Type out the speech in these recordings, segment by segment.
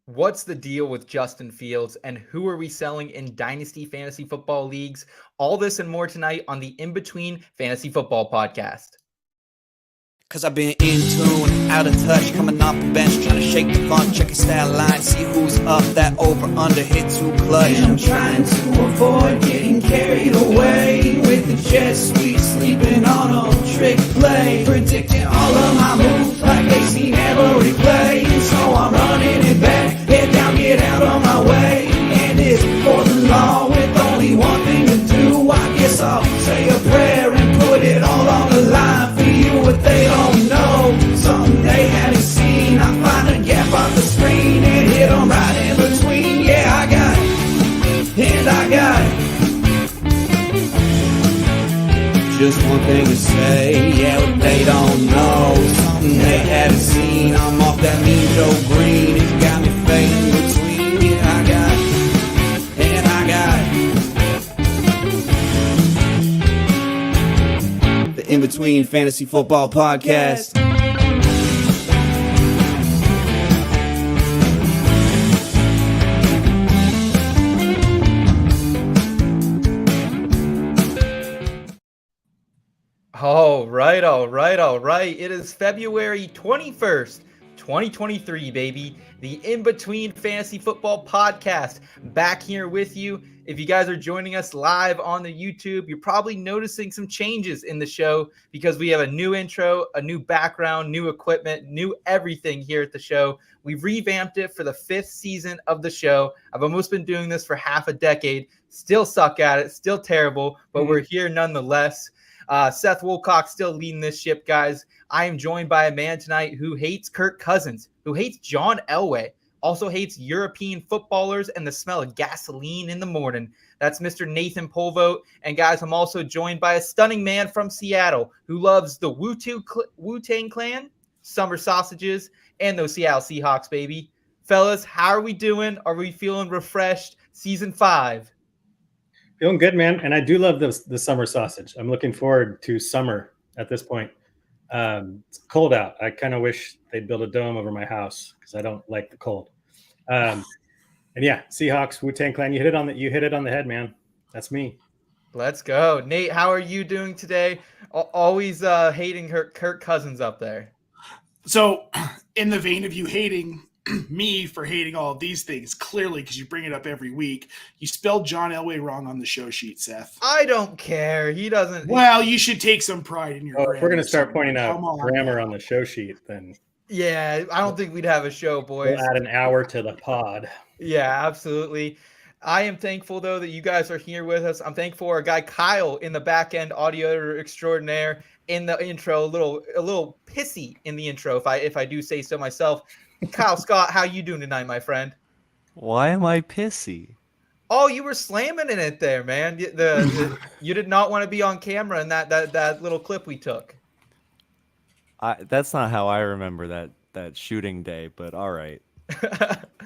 What's the deal with Justin Fields, and who are we selling in Dynasty Fantasy Football Leagues? All this and more tonight on the In Between Fantasy Football Podcast. Cause I've been in tune, out of touch, coming off the bench, trying to shake the fun, check his stat line, see who's up, that over under hit too clutch. And I'm trying to avoid getting carried away with the jet sweep, sleeping on a trick play, predicting all of my moves like they seen every play. And so I'm running it back, head down, get out of my way. And it's for the law with only one thing to do. I guess I'll say a prayer and put it all on the line for you. What they don't know, something they haven't seen. I find a gap on the screen and hit them right in between. Yeah, I got it, and I got it. Just one thing to say, yeah, what they don't know, something they haven't seen. I'm off that mean Joe Green, it got me fading between. Yeah, I got it, and I got it. The In Between Fantasy Football Podcast. All right. It is February 21st, 2023, baby. The In Between Fantasy Football Podcast back here with you. If you guys are joining us live on the YouTube, you're probably noticing some changes in the show because we have a new intro, a new background, new equipment, new everything here at the show. We've revamped it for the 5th season of the show. I've almost been doing this for half a decade. Still suck at it, still terrible, but we're here nonetheless. Seth Woolcock still leading this ship, guys. I am joined by a man tonight who hates Kirk Cousins, who hates John Elway, also hates European footballers and the smell of gasoline in the morning. That's Mr. Nathan Polvo. And guys, I'm also joined by a stunning man from Seattle who loves the Wu-Tang Clan, summer sausages, and those Seattle Seahawks, baby. Fellas, how are we doing? Are we feeling refreshed? Season 5. Feeling good, man. And I do love the summer sausage. I'm looking forward to summer at this point. It's cold out. I kind of wish they'd build a dome over my house because I don't like the cold. And yeah, Seahawks, Wu-Tang Clan. You hit it on the head, man. That's me. Let's go. Nate, how are you doing today? Always hating Kirk Cousins up there. So in the vein of you hating me for hating all of these things, clearly, because you bring it up every week, you spelled John Elway wrong on the show sheet, Seth. I don't care. He doesn't. Well, you should take some pride in your grammar. If we're going to start pointing out grammar on the show sheet, then yeah, I don't think we'd have a show, boys. We'll add an hour to the pod. Yeah, absolutely. I am thankful, though, that you guys are here with us. I'm thankful for our guy Kyle in the back end, audio extraordinaire, in the intro, a little pissy in the intro, if I do say so myself. Kyle Scott, how you doing tonight, my friend? Why am I pissy? Oh, you were slamming in it there, man. You did not want to be on camera in that little clip we took. That's not how I remember that shooting day, but all right.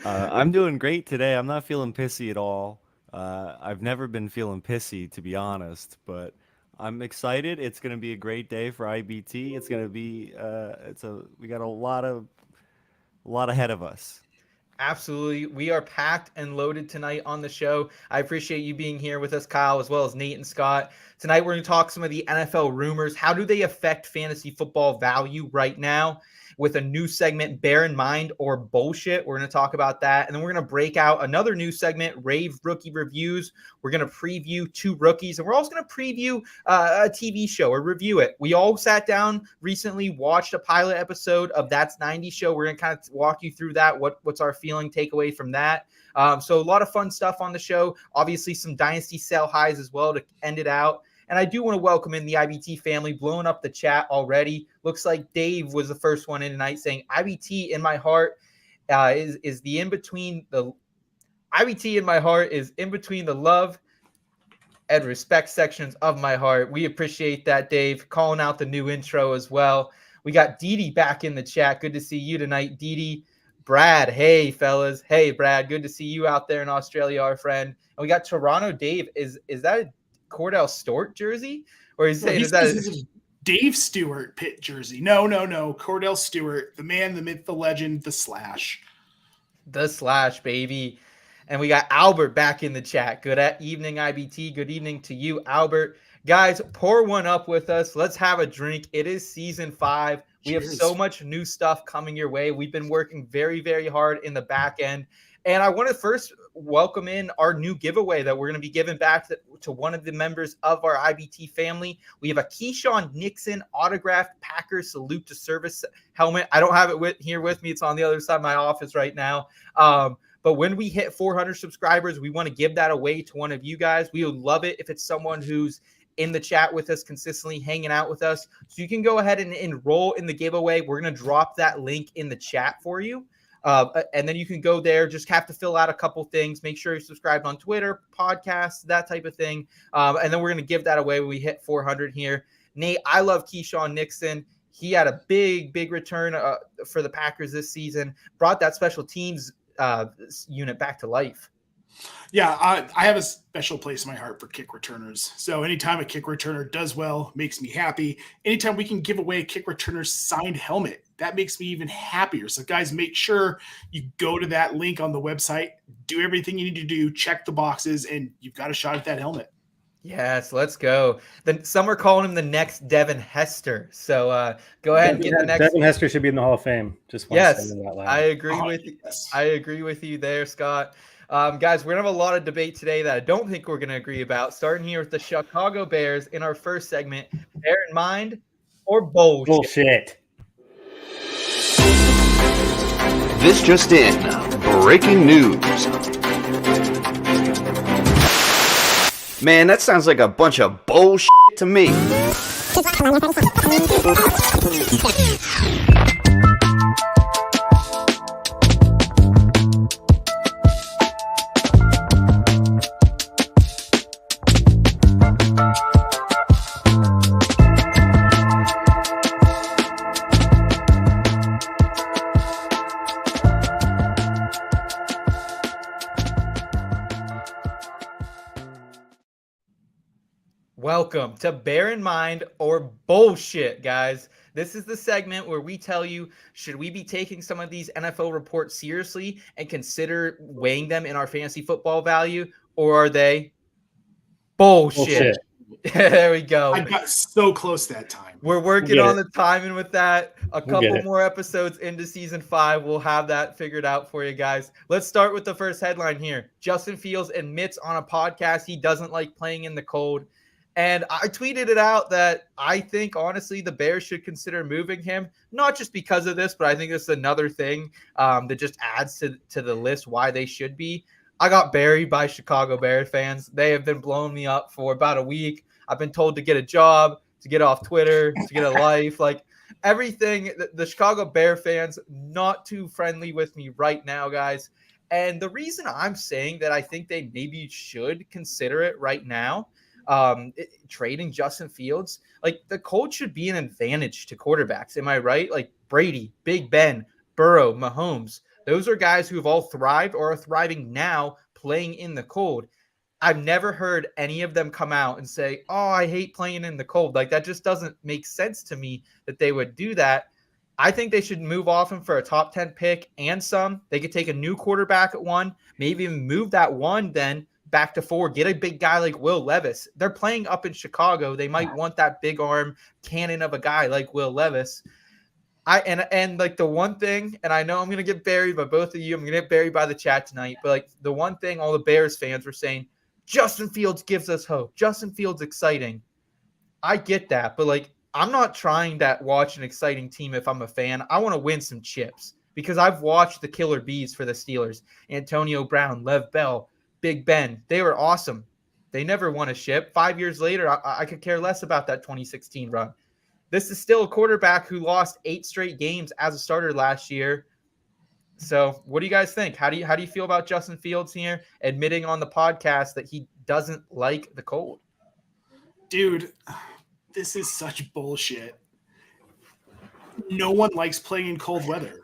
I'm doing great today. I'm not feeling pissy at all. I've never been feeling pissy, to be honest, but I'm excited. It's going to be a great day for IBT. It's going to be we got a lot ahead of us. Absolutely. We are packed and loaded tonight on the show. I appreciate you being here with us, Kyle, as well as Nate and Scott. Tonight, we're going to talk some of the NFL rumors. How do they affect fantasy football value right now? With a new segment, Bear in Mind or Bullshit. We're going to talk about that. And then we're going to break out another new segment, Rave Rookie Reviews. We're going to preview 2 rookies. And we're also going to preview a TV show or review it. We all sat down recently, watched a pilot episode of That's 90 Show. We're going to kind of walk you through that. What's our feeling takeaway from that? So a lot of fun stuff on the show. Obviously, some Dynasty sell highs as well to end it out. And I do want to welcome in the IBT family, blowing up the chat already. Looks like Dave was the first one in tonight saying, IBT in my heart is the in-between the IBT in my heart is in between the love and respect sections of my heart. We appreciate that, Dave. Calling out the new intro as well. We got Didi back in the chat. Good to see you tonight, Didi. Brad, hey, fellas. Hey, Brad, good to see you out there in Australia, our friend. And we got Toronto Dave. Is that a Cordell Stewart jersey? Or is that Dave Stewart Pitt jersey? No. Cordell Stewart, the man, the myth, the legend, the Slash. The Slash, baby. And we got Albert back in the chat. Good evening, IBT. Good evening to you, Albert. Guys, pour one up with us. Let's have a drink. It is season 5. We have so much new stuff coming your way. We've been working very, very hard in the back end. And I want to first welcome in our new giveaway that we're going to be giving back to one of the members of our IBT family. We have a Keyshawn Nixon autographed Packers Salute to Service helmet. I don't have it here with me. It's on the other side of my office right now. But when we hit 400 subscribers, we want to give that away to one of you guys. We would love it if it's someone who's in the chat with us, consistently hanging out with us. So you can go ahead and enroll in the giveaway. We're going to drop that link in the chat for you. And then you can go there, just have to fill out a couple things. Make sure you're subscribed on Twitter, podcasts, that type of thing. And then we're going to give that away when we hit 400 here. Nate, I love Keyshawn Nixon. He had a big return for the Packers this season, brought that special teams unit back to life. Yeah, I have a special place in my heart for kick returners. So anytime a kick returner does well, makes me happy. Anytime we can give away a kick returner's signed helmet, that makes me even happier. So guys, make sure you go to that link on the website, do everything you need to do, check the boxes, and you've got a shot at that helmet. Yes, let's go. Then some are calling him the next Devin Hester. So go ahead and get the next. Devin Hester should be in the Hall of Fame. Just yes, I agree with you. I agree with you there, Scott. Guys, we're going to have a lot of debate today that I don't think we're going to agree about. Starting here with the Chicago Bears in our first segment. Bear in mind or bullshit? This just in. Breaking news. Man, that sounds like a bunch of bullshit to me. Welcome to Bear in Mind or Bullshit, guys. This is the segment where we tell you, should we be taking some of these NFL reports seriously and consider weighing them in our fantasy football value, or are they bullshit? There we go. I got so close that time. We're working on the timing with that. A couple more episodes into season 5. We'll have that figured out for you guys. Let's start with the first headline here. Justin Fields admits on a podcast he doesn't like playing in the cold. And I tweeted it out that I think, honestly, the Bears should consider moving him, not just because of this, but I think this is another thing that just adds to the list why they should be. I got buried by Chicago Bears fans. They have been blowing me up for about a week. I've been told to get a job, to get off Twitter, to get a life, like everything. The Chicago Bear fans, not too friendly with me right now, guys. And the reason I'm saying that I think they maybe should consider it right now, trading Justin Fields, like the cold should be an advantage to quarterbacks. Am I right? Like Brady, Big Ben, Burrow, Mahomes, those are guys who have all thrived or are thriving now playing in the cold. I've never heard any of them come out and say, oh, I hate playing in the cold. Like that just doesn't make sense to me that they would do that. I think they should move off him for a top 10 pick and some. They could take a new quarterback at 1, maybe even move that 1 then back to 4, get a big guy like Will Levis. They're playing up in Chicago. They might want that big arm cannon of a guy like Will Levis. And like the one thing, and I know I'm going to get buried by both of you. I'm going to get buried by the chat tonight. But like the one thing all the Bears fans were saying, Justin Fields gives us hope. Justin Fields exciting. I get that. But like, I'm not trying to watch an exciting team if I'm a fan. I want to win some chips because I've watched the killer bees for the Steelers. Antonio Brown, Lev Bell, Big Ben. They were awesome. They never won a ship. 5 years later, I could care less about that 2016 run. This is still a quarterback who lost 8 straight games as a starter last year. So what do you guys think? How do you feel about Justin Fields here admitting on the podcast that he doesn't like the cold? Dude, this is such bullshit. No one likes playing in cold weather.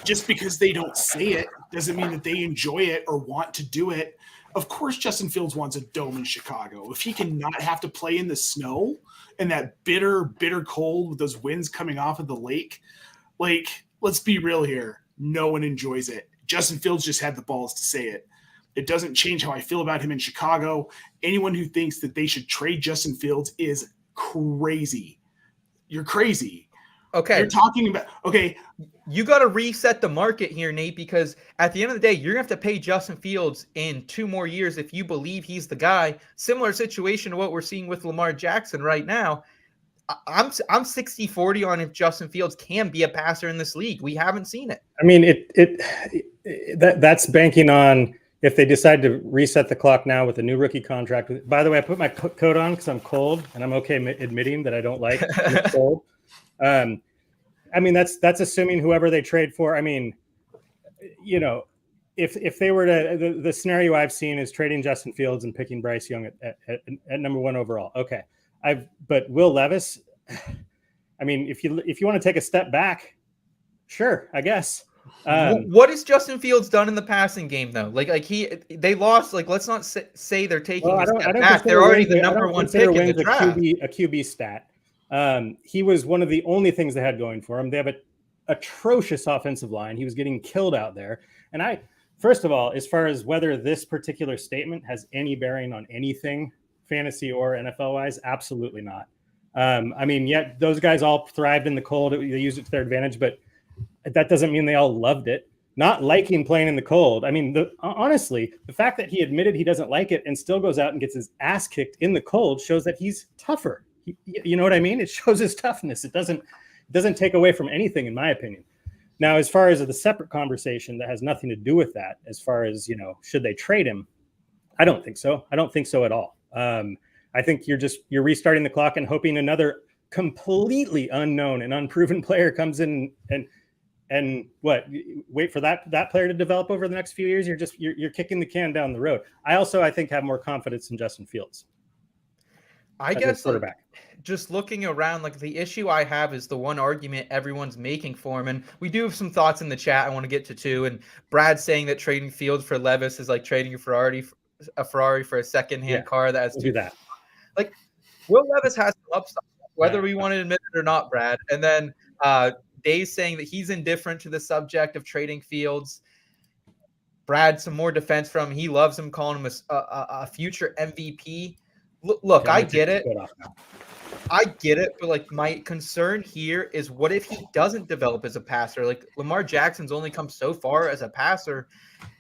Just because they don't say it doesn't mean that they enjoy it or want to do it. Of course, Justin Fields wants a dome in Chicago. If he can not have to play in the snow and that bitter, bitter cold with those winds coming off of the lake, like, let's be real here. No one enjoys it. Justin Fields just had the balls to say it. It doesn't change how I feel about him in Chicago. Anyone who thinks that they should trade Justin Fields is crazy. You're crazy. Okay. You're talking about – okay. You got to reset the market here, Nate, because at the end of the day, you're going to have to pay Justin Fields in 2 more years if you believe he's the guy. Similar situation to what we're seeing with Lamar Jackson right now. I'm 60-40 on if Justin Fields can be a passer in this league. We haven't seen it. I mean, that's banking on if they decide to reset the clock now with a new rookie contract. By the way, I put my coat on because I'm cold, and I'm okay admitting that I don't like it's cold. I mean, that's assuming whoever they trade for. I mean, you know, if they were to the scenario I've seen is trading Justin Fields and picking Bryce Young at number 1 overall. Okay. But Will Levis, I mean, if you want to take a step back, sure, I guess. What has Justin Fields done in the passing game though? They lost. Like, let's not say they're taking a step back. They're already the number 1 pick in the draft. A QB stat. He was one of the only things they had going for him. They have an atrocious offensive line. He was getting killed out there. And first of all, as far as whether this particular statement has any bearing on anything, fantasy or NFL wise, absolutely not. I mean, yet those guys all thrived in the cold. They used it to their advantage, but that doesn't mean they all loved it. Not liking playing in the cold. I mean, honestly, the fact that he admitted he doesn't like it and still goes out and gets his ass kicked in the cold shows that he's tougher. You know what I mean? It shows his toughness. It doesn't take away from anything, in my opinion. Now, as far as the separate conversation that has nothing to do with that, as far as, should they trade him? I don't think so. I don't think so at all. I think you're restarting the clock and hoping another completely unknown and unproven player comes in and wait for that player to develop over the next few years. You're kicking the can down the road. I think have more confidence in Justin Fields. I guess just looking around, the issue I have is the one argument everyone's making for him. And we do have some thoughts in the chat I want to get to too. And Brad's saying that trading Fields for Levis is like trading a Ferrari for a secondhand car that has do that. Will Levis has some upside, whether we want to admit it or not, Brad. And then Dave's saying that he's indifferent to the subject of trading Fields. Brad, some more defense from him. He loves him, calling him a future MVP. Look, I get it. But my concern here is what if he doesn't develop as a passer? Lamar Jackson's only come so far as a passer.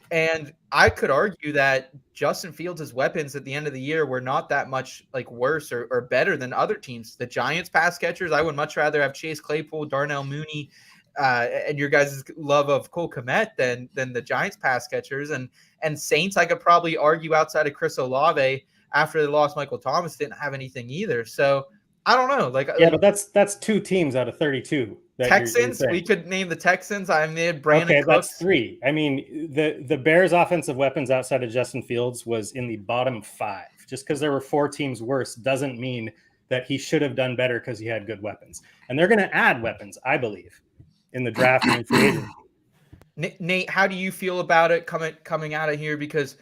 And I could argue that Justin Fields' weapons at the end of the year were not that much worse or better than other teams. The Giants pass catchers, I would much rather have Chase Claypool, Darnell Mooney, and your guys' love of Cole Kmet than the Giants pass catchers. And Saints, I could probably argue outside of Chris Olave after they lost Michael Thomas, didn't have anything either. So I don't know. But that's 2 teams out of 32. Texans, we could name the Texans. I made Brandon Cooks. That's 3. I mean, the Bears' offensive weapons outside of Justin Fields was in the bottom 5. Just because there were 4 teams worse doesn't mean that he should have done better because he had good weapons. And they're going to add weapons, I believe, in the draft and in free agency. Nate, how do you feel about it coming out of here? Because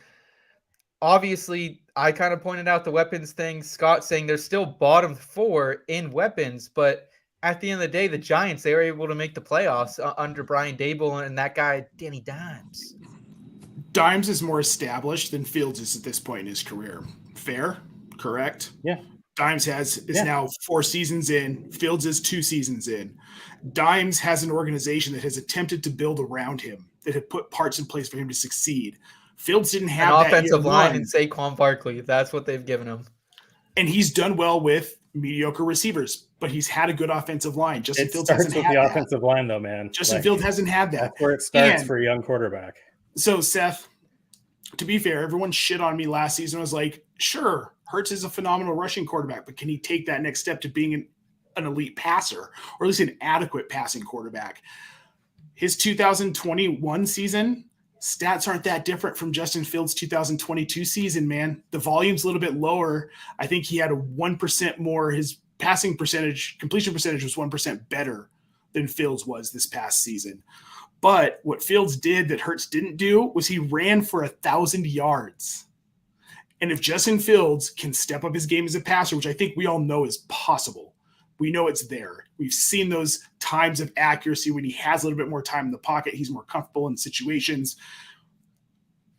obviously, I kind of pointed out the weapons thing. Scott saying they're still bottom 4 in weapons, but at the end of the day, the Giants, they were able to make the playoffs under Brian Dable and that guy, Danny Dimes. Dimes is more established than Fields is at this point in his career. Fair? Correct? Yeah. Dimes is now 4 seasons in. Fields is 2 seasons in. Dimes has an organization that has attempted to build around him, that have put parts in place for him to succeed. Fields didn't have an that offensive line and Saquon Barkley. That's what they've given him. And he's done well with mediocre receivers, but he's had a good offensive line. Justin Fields hasn't had that. It starts with the offensive line, though, man. Justin Fields hasn't had that. That's where it starts for a young quarterback. So, Seth, to be fair, everyone shit on me last season. I was like, sure, Hurts is a phenomenal rushing quarterback, but can he take that next step to being an elite passer, or at least an adequate passing quarterback? His 2021 season stats aren't that different from Justin Fields' 2022 season, man. The volume's a little bit lower. I think he had a 1% more. His passing percentage, completion percentage was 1% better than Fields was this past season. But what Fields did that Hurts didn't do was he ran for 1,000 yards. And if Justin Fields can step up his game as a passer, which I think we all know is possible, We know it's there. We've seen those times of accuracy when he has a little bit more time in the pocket. He's more comfortable in situations.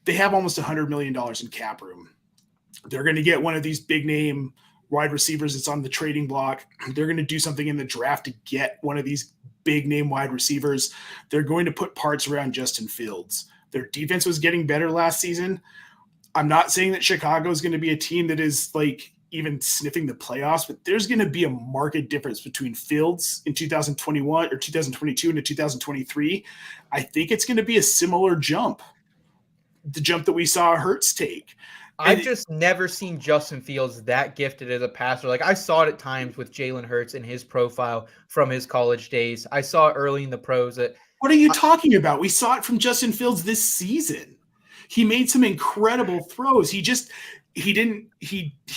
They have almost $100 million in cap room. They're going to get one of these big name wide receivers that's on the trading block. They're going to do something in the draft to get one of these big name wide receivers. They're going to put parts around Justin Fields. Their defense was getting better last season. I'm not saying that Chicago is going to be a team that is like even sniffing the playoffs, but there's going to be a marked difference between Fields in 2021 or 2022 into 2023. I think it's going to be a similar jump, the jump that we saw Hurts take. I've just never seen Justin Fields that gifted as a passer. Like I saw it at times with Jalen Hurts in his profile from his college days. I saw it early in the pros. What are you talking about? We saw it from Justin Fields this season. He made some incredible throws. He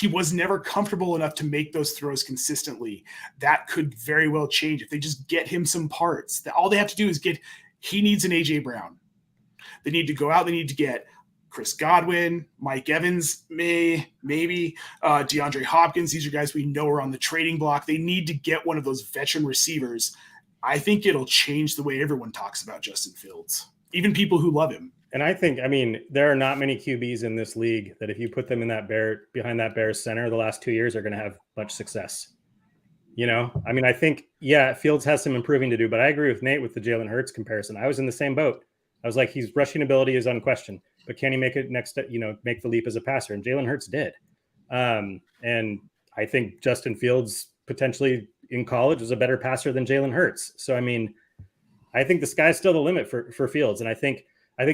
was never comfortable enough to make those throws consistently. That could very well change if they just get him some parts. All they have to do is he needs an AJ Brown. They need to go out. They need to get Chris Godwin, Mike Evans, maybe DeAndre Hopkins. These are guys we know are on the trading block. They need to get one of those veteran receivers. I think it'll change the way everyone talks about Justin Fields, even people who love him. And I think, there are not many QBs in this league that if you put them in behind that Bears center the last 2 years are going to have much success. I think, Fields has some improving to do, but I agree with Nate with the Jalen Hurts comparison. I was in the same boat. I was like, his rushing ability is unquestioned, but can he make it make the leap as a passer? And Jalen Hurts did. And I think Justin Fields potentially in college was a better passer than Jalen Hurts. So, I think the sky's still the limit for Fields. And I think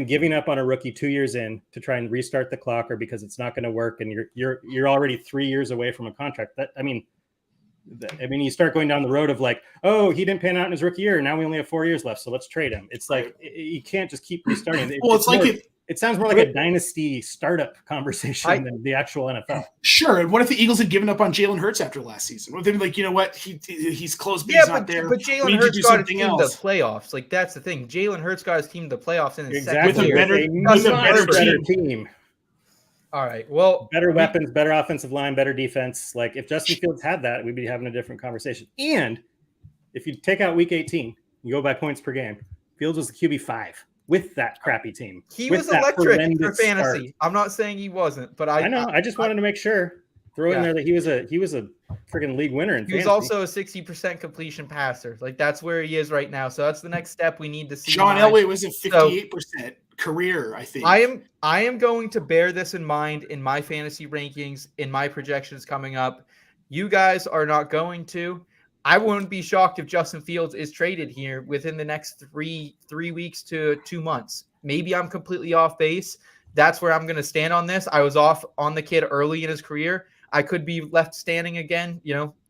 giving up on a rookie 2 years in to try and restart the clock or because it's not going to work and you're already 3 years away from a contract. You start going down the road of like, oh, he didn't pan out in his rookie year. Now we only have 4 years left. So let's trade him. It's like, you can't just keep restarting. It sounds more like a dynasty startup conversation than the actual NFL. Sure. And what if the Eagles had given up on Jalen Hurts after last season? What if they were like, you know what? He's close, but he's not there. But Jalen Hurts got his team to the playoffs. Like, that's the thing. Jalen Hurts got his team to the playoffs in his second year. With a better team. All right. Well, better weapons, better offensive line, better defense. Like if Justin Fields had that, we'd be having a different conversation. And if you take out week 18, you go by points per game. Fields was the QB5 with that crappy team. He was electric for fantasy. Start. I'm not saying he wasn't, but I know. I just wanted to make sure. Throw in there that he was a freaking league winner in fantasy. He's also a 60% completion passer. Like that's where he is right now. So that's the next step we need to see. Sean Elway was at 58% career, I think. I am going to bear this in mind in my fantasy rankings, in my projections coming up. You guys are not going to. I wouldn't be shocked if Justin Fields is traded here within the next three weeks to 2 months. Maybe I'm completely off base. That's where I'm going to stand on this. I was off on the kid early in his career. I could be left standing again,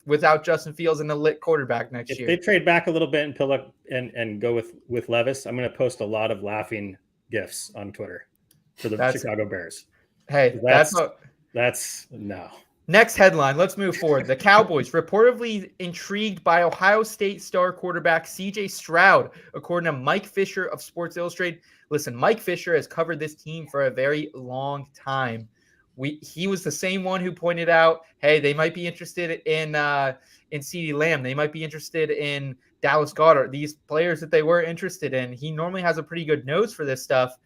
without Justin Fields and a lit quarterback next year. If they trade back a little bit and pill up and go with Levis, I'm going to post a lot of laughing GIFs on Twitter for the Chicago Bears. Hey, that's no. Next headline. Let's move forward. The Cowboys reportedly intrigued by Ohio State star quarterback C.J. Stroud, according to Mike Fisher of Sports Illustrated. Listen, Mike Fisher has covered this team for a very long time. He was the same one who pointed out, hey, they might be interested in CeeDee Lamb. They might be interested in Dallas Goedert. These players that they were interested in. He normally has a pretty good nose for this stuff.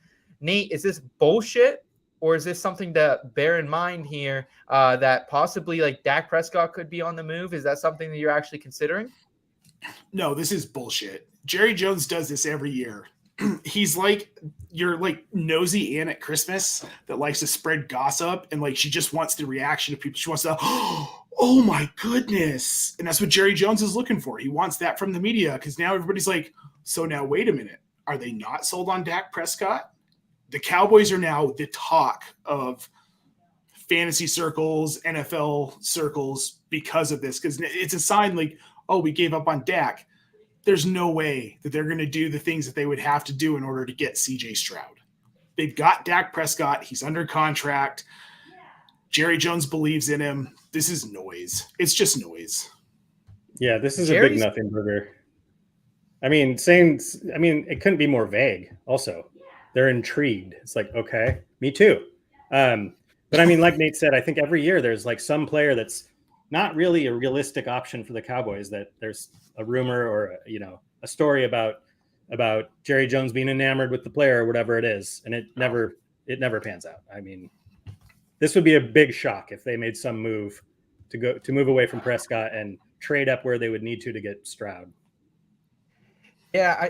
Nate, is this bullshit, or is this something to bear in mind here that possibly like Dak Prescott could be on the move? Is that something that you're actually considering? No, this is bullshit. Jerry Jones does this every year. He's like your nosy aunt at Christmas that likes to spread gossip and she just wants the reaction of people. She wants to, oh my goodness. And that's what Jerry Jones is looking for. He wants that from the media because now everybody's like, so now wait a minute. Are they not sold on Dak Prescott? The Cowboys are now the talk of fantasy circles, NFL circles because of this, because it's a sign we gave up on Dak. There's no way that they're going to do the things that they would have to do in order to get C.J. Stroud. They've got Dak Prescott. He's under contract. Jerry Jones believes in him. This is noise. It's just noise. Yeah, this is a big nothing burger. It couldn't be more vague also. They're intrigued. It's like, okay, me too. But like Nate said, I think every year there's some player that's not really a realistic option for the Cowboys. That there's a rumor or a story about Jerry Jones being enamored with the player or whatever it is, and it never pans out. I mean, this would be a big shock if they made some move to move away from Prescott and trade up where they would need to get Stroud. Yeah,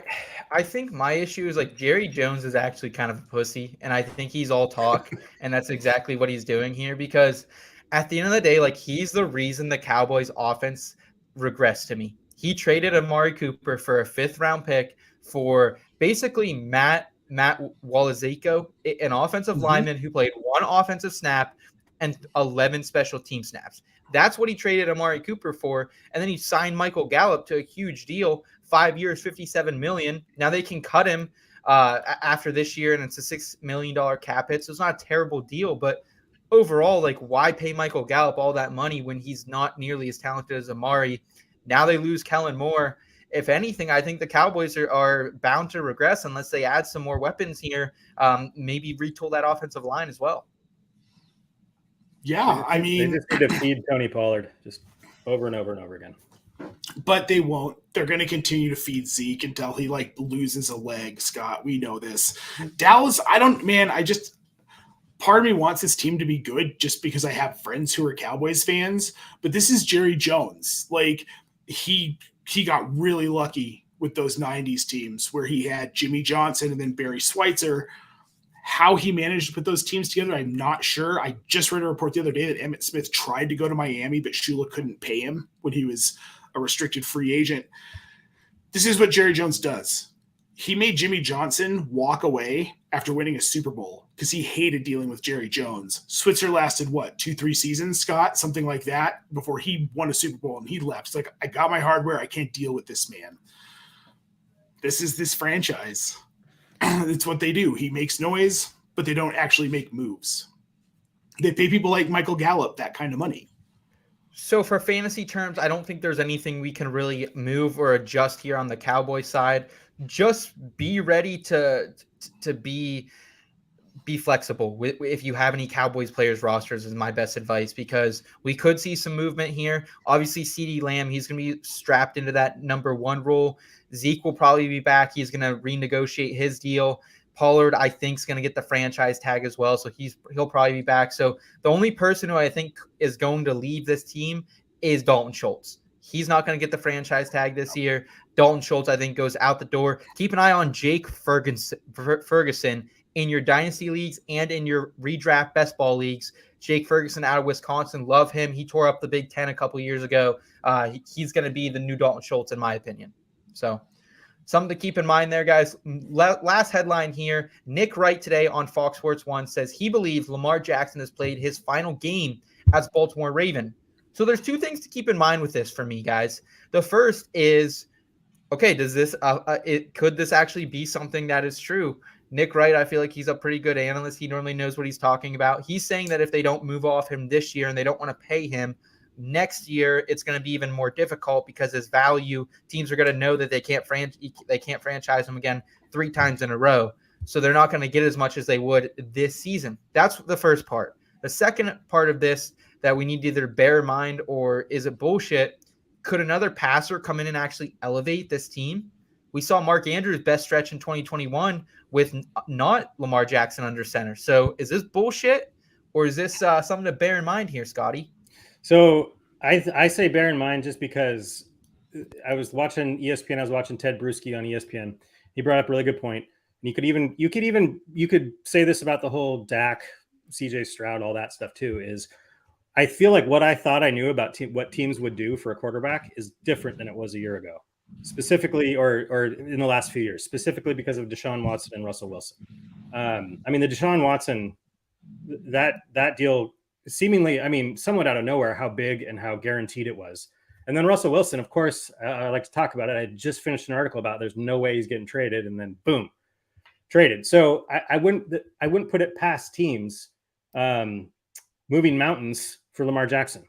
I think my issue is like Jerry Jones is actually kind of a pussy, and I think he's all talk, and that's exactly what he's doing here, because at the end of the day, like, he's the reason the Cowboys offense regressed to me. He traded Amari Cooper for a 5th-round pick for basically Matt Walazico, an offensive lineman who played 1 offensive snap and 11 special team snaps. That's what he traded Amari Cooper for, and then he signed Michael Gallup to a huge deal, 5 years, $57 million. Now they can cut him after this year, and it's a $6 million cap hit, so it's not a terrible deal. But overall, like, why pay Michael Gallup all that money when he's not nearly as talented as Amari? Now they lose Kellen Moore. If anything, I think the Cowboys are bound to regress unless they add some more weapons here, maybe retool that offensive line as well. Yeah, I mean, they just need to feed Tony Pollard just over and over and over again. But they won't. They're going to continue to feed Zeke until he loses a leg. Scott, we know this. Dallas, part of me wants this team to be good just because I have friends who are Cowboys fans. But this is Jerry Jones. Like, he got really lucky with those 90s teams where he had Jimmy Johnson and then Barry Schweitzer. How he managed to put those teams together, I'm not sure. I just read a report the other day that Emmitt Smith tried to go to Miami, but Shula couldn't pay him when he was a restricted free agent. This is what Jerry Jones does. He made Jimmy Johnson walk away after winning a Super Bowl because he hated dealing with Jerry Jones. Switzer lasted, 2-3 seasons, Scott? Something like that before he won a Super Bowl and he left. It's like, I got my hardware. I can't deal with this man. This is this franchise. It's what they do. He makes noise, but they don't actually make moves. They pay people like Michael Gallup that kind of money. So for fantasy terms, I don't think there's anything we can really move or adjust here on the Cowboy side. Just be ready to be flexible. If you have any Cowboys players rosters is my best advice, because we could see some movement here. Obviously, CeeDee Lamb, he's going to be strapped into that number 1 role. Zeke will probably be back. He's going to renegotiate his deal. Pollard, I think, is going to get the franchise tag as well, so he'll probably be back. So the only person who I think is going to leave this team is Dalton Schultz. He's not going to get the franchise tag this year. Dalton Schultz, I think, goes out the door. Keep an eye on Jake Ferguson in your dynasty leagues and in your redraft best ball leagues. Jake Ferguson out of Wisconsin, love him. He tore up the Big Ten a couple years ago. He's going to be the new Dalton Schultz, in my opinion. So something to keep in mind there, guys. Last headline here. Nick Wright today on Fox Sports 1 says he believes Lamar Jackson has played his final game as Baltimore Raven. So there's 2 things to keep in mind with this for me, guys. The first is, okay, does this could this actually be something that is true? Nick Wright, I feel like he's a pretty good analyst. He normally knows what he's talking about. He's saying that if they don't move off him this year and they don't want to pay him, next year it's going to be even more difficult because his value, teams are going to know that they can't franchise him again 3 times in a row. So they're not going to get as much as they would this season. That's the first part. The second part of this that we need to either bear in mind, or is it bullshit? Could another passer come in and actually elevate this team? We saw Mark Andrews' best stretch in 2021 with not Lamar Jackson under center. So is this bullshit, or is this something to bear in mind here, Scotty? So I say bear in mind just because I was watching ESPN. I was watching Ted Bruschi on ESPN. He brought up a really good point. And you could say this about the whole Dak, CJ Stroud, all that stuff too, is I feel like what I thought I knew about what teams would do for a quarterback is different than it was a year ago, specifically, or in the last few years, specifically because of Deshaun Watson and Russell Wilson. I mean, the Deshaun Watson, that deal seemingly, somewhat out of nowhere, how big and how guaranteed it was. And then Russell Wilson, of course, I like to talk about it. I just finished an article about there's no way he's getting traded, and then boom, traded. So I wouldn't put it past teams moving mountains for Lamar Jackson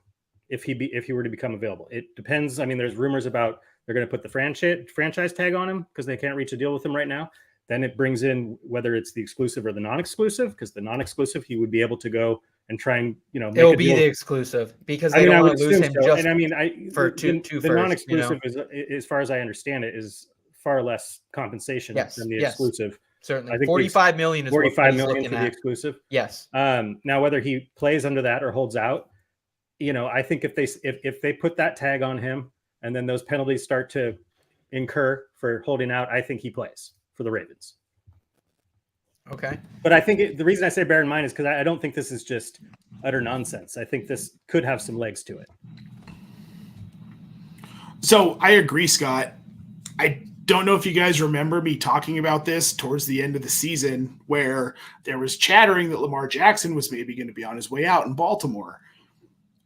if he were to become available. It depends. I mean, there's rumors about they're going to put the franchise tag on him because they can't reach a deal with him right now. Then it brings in whether it's the exclusive or the non-exclusive, because the non-exclusive, he would be able to go and try and make It'll a be deal. the exclusive because I they mean, I don't would want to lose assume him so. just And I mean, for the two firsts, non-exclusive is, as far as I understand it, is far less compensation Yes, than the yes. exclusive. Certainly. I think 45 million is what 45 he's million looking for the at. exclusive. Yes. Now, whether he plays under that or holds out, I think if they put that tag on him and then those penalties start to incur for holding out, I think he plays for the Ravens. Okay. But I think the reason I say bear in mind is because I don't think this is just utter nonsense. I think this could have some legs to it. So I agree, Scott. I don't know if you guys remember me talking about this towards the end of the season where there was chattering that Lamar Jackson was maybe going to be on his way out in Baltimore.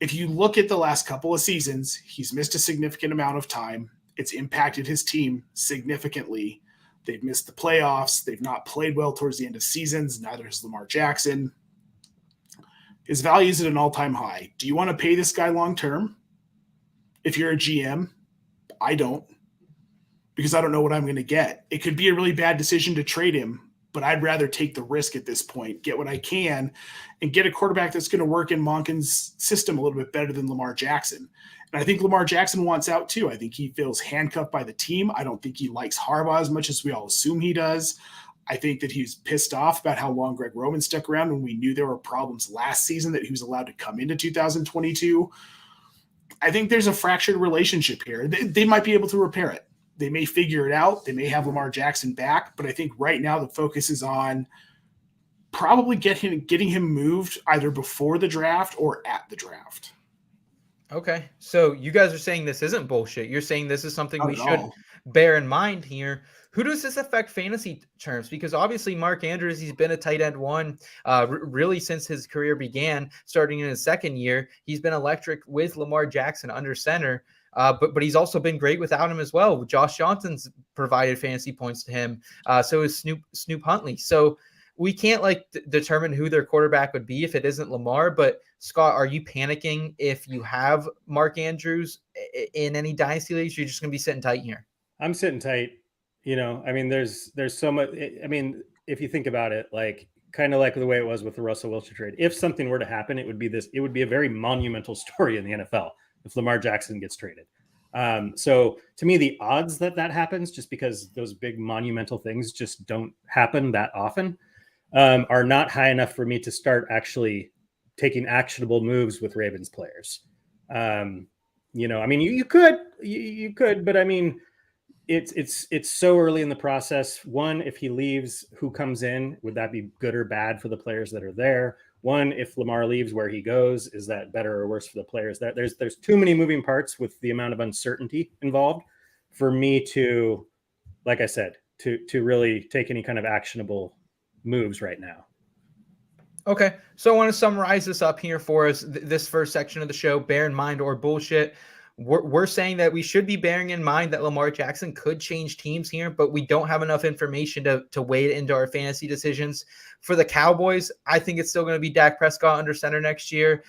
If you look at the last couple of seasons, he's missed a significant amount of time. It's impacted his team significantly. They've missed the playoffs. They've not played well towards the end of seasons. Neither has Lamar Jackson. His value is at an all-time high. Do you want to pay this guy long-term? If you're a GM, I don't, because I don't know what I'm going to get. It could be a really bad decision to trade him, but I'd rather take the risk at this point, get what I can, and get a quarterback that's going to work in Monken's system a little bit better than Lamar Jackson. And I think Lamar Jackson wants out too. I think he feels handcuffed by the team. I don't think he likes Harbaugh as much as we all assume he does. I think that he's pissed off about how long Greg Roman stuck around when we knew there were problems last season that he was allowed to come into 2022. I think there's a fractured relationship here. They might be able to repair it. They may figure it out. They may have Lamar Jackson back, but I think right now the focus is on probably getting him moved either before the draft or at the draft. Okay. So you guys are saying this isn't bullshit. You're saying this is something we should bear in mind here. Who does this affect fantasy terms? Because obviously Mark Andrews, he's been a tight end one really since his career began, starting in his second year. He's been electric with Lamar Jackson under center, but he's also been great without him as well. Josh Johnson's provided fantasy points to him. So is Snoop Huntley. So we can't determine who their quarterback would be if it isn't Lamar. But Scott, are you panicking if you have Mark Andrews in any dynasty leagues? You're just going to be sitting tight here. I'm sitting tight. I mean, there's so much. I mean, if you think about it, kind of like the way it was with the Russell Wilson trade, if something were to happen, it would be a very monumental story in the NFL if Lamar Jackson gets traded. So to me, the odds that happens, just because those big monumental things just don't happen that often, are not high enough for me to start actually taking actionable moves with Ravens players. I mean, you could, but I mean, it's so early in the process. One, if he leaves, who comes in? Would that be good or bad for the players that are there? One, if Lamar leaves, where he goes, is that better or worse for the players? That there's too many moving parts with the amount of uncertainty involved for me to, like I said, to really take any kind of actionable moves right now. Okay, so I want to summarize this up here for us. This first section of the show, bear in mind or bullshit. We're saying that we should be bearing in mind that Lamar Jackson could change teams here, but we don't have enough information to weigh it into our fantasy decisions. For the Cowboys, I think it's still going to be Dak Prescott under center next year.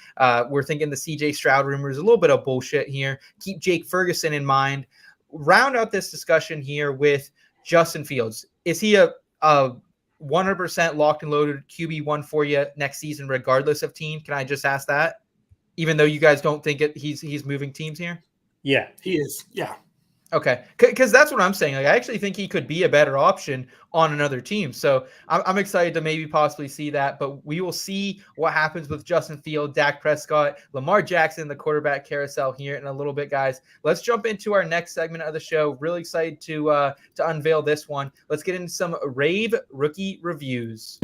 We're thinking the CJ Stroud rumor is a little bit of bullshit here. Keep Jake Ferguson in mind. Round out this discussion here with Justin Fields. Is he a 100% locked and loaded QB1 for you next season, regardless of team? Can I just ask that? Even though you guys don't think he's moving teams here? Yeah, he is. Yeah. Okay. Because that's what I'm saying. I actually think he could be a better option on another team. So I'm excited to maybe possibly see that. But we will see what happens with Justin Fields, Dak Prescott, Lamar Jackson, the quarterback carousel here in a little bit, guys. Let's jump into our next segment of the show. Really excited to unveil this one. Let's get into some Rave rookie reviews.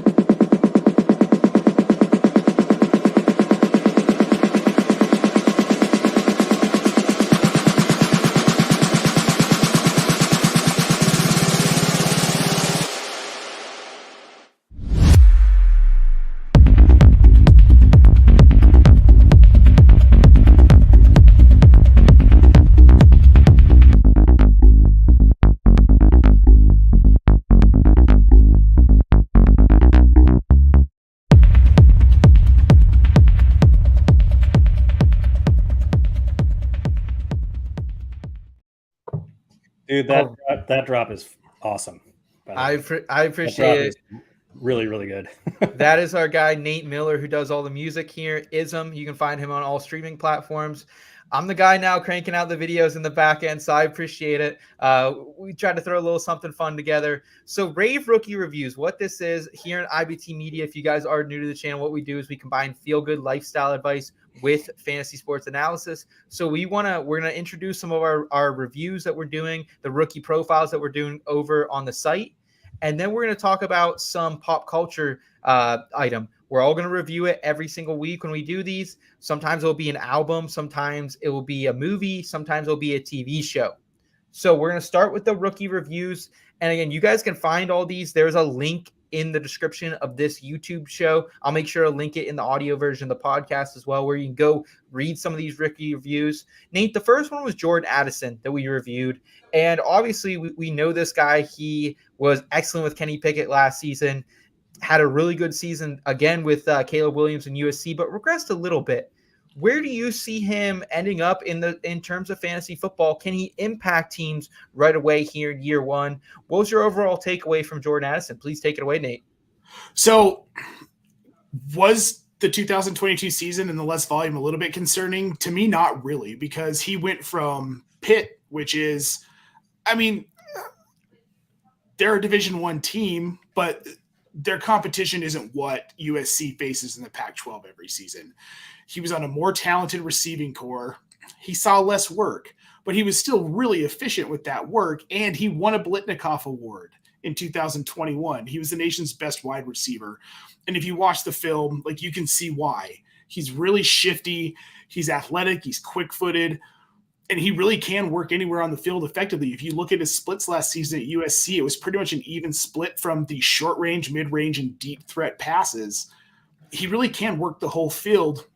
Dude, that drop is awesome. I appreciate it. really, really good. That is our guy, Nate Miller, who does all the music here. Ism, you can find him on all streaming platforms. I'm the guy now cranking out the videos in the back end, so I appreciate it. We tried to throw a little something fun together. So Rave Rookie Reviews, what this is here in IBT Media, if you guys are new to the channel, what we do is we combine feel-good lifestyle advice with fantasy sports analysis. So we're gonna introduce some of our reviews that we're doing, the rookie profiles that we're doing over on the site. And then we're going to talk about some pop culture item. We're all going to review it every single week when we do these. Sometimes it'll be an album. Sometimes it will be a movie. Sometimes it'll be a TV show. So we're going to start with the rookie reviews. And again, you guys can find all these. There's a link in the description of this YouTube show. I'll make sure to link it in the audio version of the podcast as well, where you can go read some of these rookie reviews. Nate, the first one was Jordan Addison that we reviewed. And obviously we know this guy. He was excellent with Kenny Pickett last season, had a really good season again with Caleb Williams and USC, but regressed a little bit. Where do you see him ending up in terms of fantasy football? Can he impact teams right away here in year one? What was your overall takeaway from Jordan Addison? Please take it away, Nate. So was the 2022 season and the less volume a little bit concerning? To me, not really, because he went from Pitt, which is, I mean, they're a Division I team, but their competition isn't what USC faces in the Pac-12 every season. He was on a more talented receiving core. He saw less work, but he was still really efficient with that work, and he won a Blitnikoff Award in 2021. He was the nation's best wide receiver. And if you watch the film, like, you can see why. He's really shifty. He's athletic. He's quick-footed. And he really can work anywhere on the field effectively. If you look at his splits last season at USC, it was pretty much an even split from the short range, mid range, and deep threat passes. He really can work the whole field.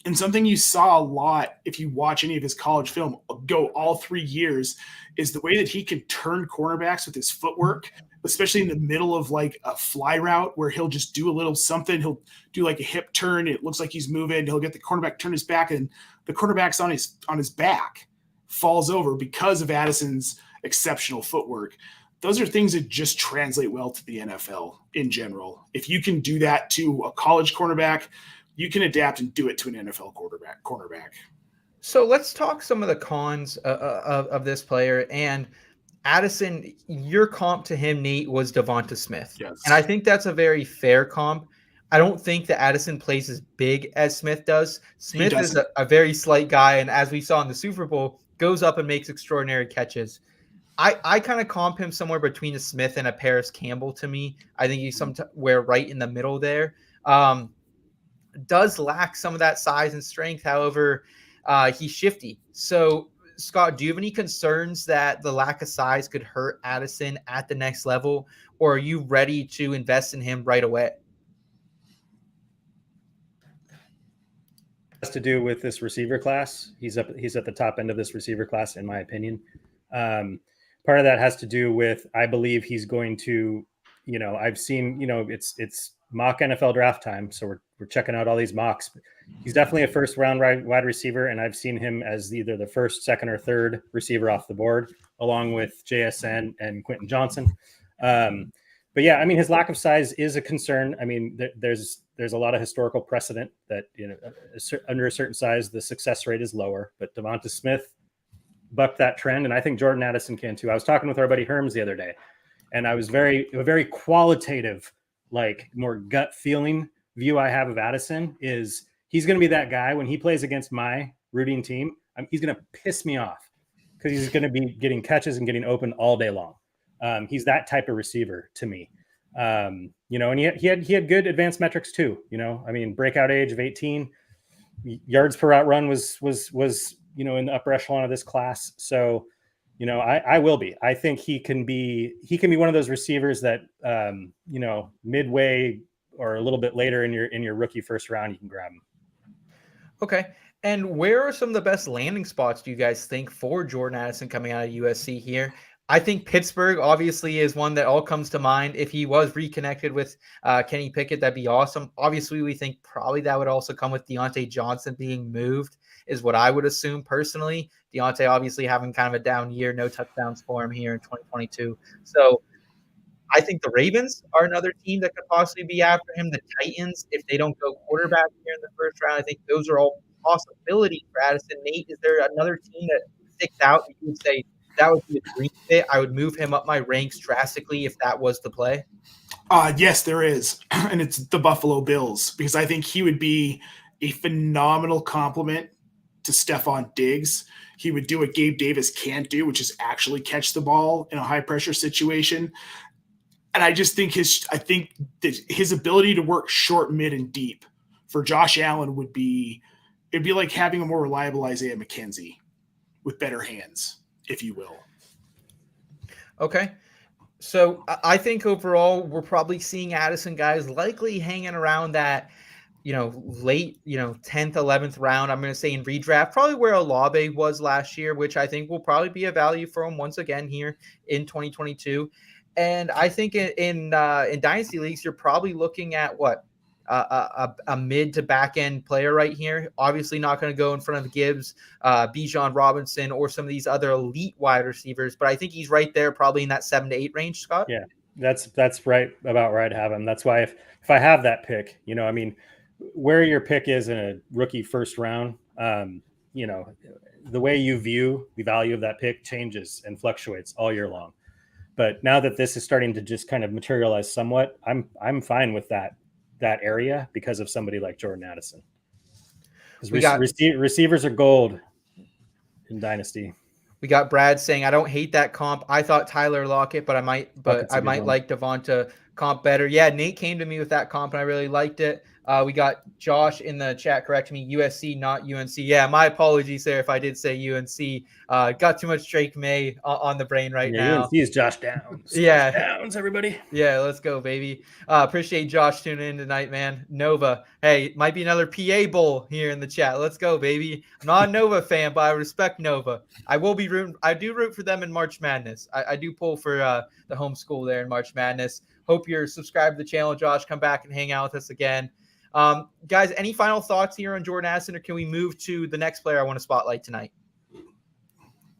And something you saw a lot if you watch any of his college film go all 3 years is the way that he can turn cornerbacks with his footwork, especially in the middle of like a fly route where he'll just do a little something. He'll do like a hip turn. It looks like he's moving. He'll get the cornerback, turn his back, and the cornerback's on his back, falls over because of Addison's exceptional footwork. Those are things that just translate well to the NFL in general. If you can do that to a college cornerback, you can adapt and do it to an NFL cornerback. So let's talk some of the cons of this player. And Addison, your comp to him, Nate, was Devonta Smith. Yes. And I think that's a very fair comp. I don't think that Addison plays as big as Smith does. Smith is a very slight guy, and as we saw in the Super Bowl, goes up and makes extraordinary catches. I kind of comp him somewhere between a Smith and a Paris Campbell to me. I think he's somewhere right in the middle there. Does lack some of that size and strength. However, he's shifty. So, Scott, do you have any concerns that the lack of size could hurt Addison at the next level, or are you ready to invest in him right away? Has to do with this receiver class. He's at the top end of this receiver class, in my opinion. Part of that has to do with, I believe he's going to, I've seen, it's mock NFL draft time, so we're checking out all these mocks. He's definitely a first round wide receiver, and I've seen him as either the first, second, or third receiver off the board, along with JSN and Quentin Johnson. But yeah, I mean, his lack of size is a concern. I mean, there's a lot of historical precedent that, under a certain size, the success rate is lower. But Devonta Smith bucked that trend, and I think Jordan Addison can too. I was talking with our buddy Herms the other day, and I was a very qualitative, like more gut feeling view I have of Addison is he's going to be that guy when he plays against my rooting team. He's going to piss me off because he's going to be getting catches and getting open all day long. He's that type of receiver to me. And he had good advanced metrics too. I mean, breakout age of 18, yards per route run was in the upper echelon of this class. So, I will be. I think he can be one of those receivers that midway or a little bit later in your rookie first round, you can grab him. Okay. And where are some of the best landing spots do you guys think for Jordan Addison coming out of USC here? I think Pittsburgh obviously is one that all comes to mind. If he was reconnected with Kenny Pickett, that'd be awesome. Obviously, we think probably that would also come with Deontay Johnson being moved is what I would assume personally. Deontay obviously having kind of a down year, no touchdowns for him here in 2022. So I think the Ravens are another team that could possibly be after him. The Titans, if they don't go quarterback here in the first round, I think those are all possibilities for Addison. Nate, is there another team that sticks out that you would say that would be a dream fit? I would move him up my ranks drastically if that was the play. Yes, there is. And it's the Buffalo Bills, because I think he would be a phenomenal complement to Stephon Diggs. He would do what Gabe Davis can't do, which is actually catch the ball in a high pressure situation. And I just think his ability to work short, mid, and deep for Josh Allen it'd be like having a more reliable Isaiah McKenzie with better hands, if you will. Okay. So I think overall we're probably seeing Addison guys likely hanging around that, late, 10th, 11th round. I'm going to say in redraft, probably where Olave was last year, which I think will probably be a value for him once again here in 2022. And I think in dynasty leagues, you're probably looking at what? A mid to back end player right here. Obviously not going to go in front of Gibbs, Bijan Robinson, or some of these other elite wide receivers, but I think he's right there probably in that 7 to 8 range, Scott. Yeah, that's right about where I'd have him. That's why if I have that pick, where your pick is in a rookie first round, the way you view the value of that pick changes and fluctuates all year long. But now that this is starting to just kind of materialize somewhat, I'm fine with that area because of somebody like Jordan Addison. Receivers are gold in Dynasty. We got Brad saying, I don't hate that comp. I thought Tyler Lockett, but I might like Devonta comp better. Yeah, Nate came to me with that comp and I really liked it. We got Josh in the chat correcting me, USC, not UNC. Yeah, my apologies there if I did say UNC. Got too much Drake May on the brain now. UNC is Josh Downs. Yeah. Josh Downs, everybody. Yeah, let's go, baby. Appreciate Josh tuning in tonight, man. Nova. Hey, might be another PA Bowl here in the chat. Let's go, baby. I'm not a Nova fan, but I respect Nova. I do root for them in March Madness. I do pull for the home school there in March Madness. Hope you're subscribed to the channel, Josh. Come back and hang out with us again. Guys, any final thoughts here on Jordan Addison, or can we move to the next player I want to spotlight tonight?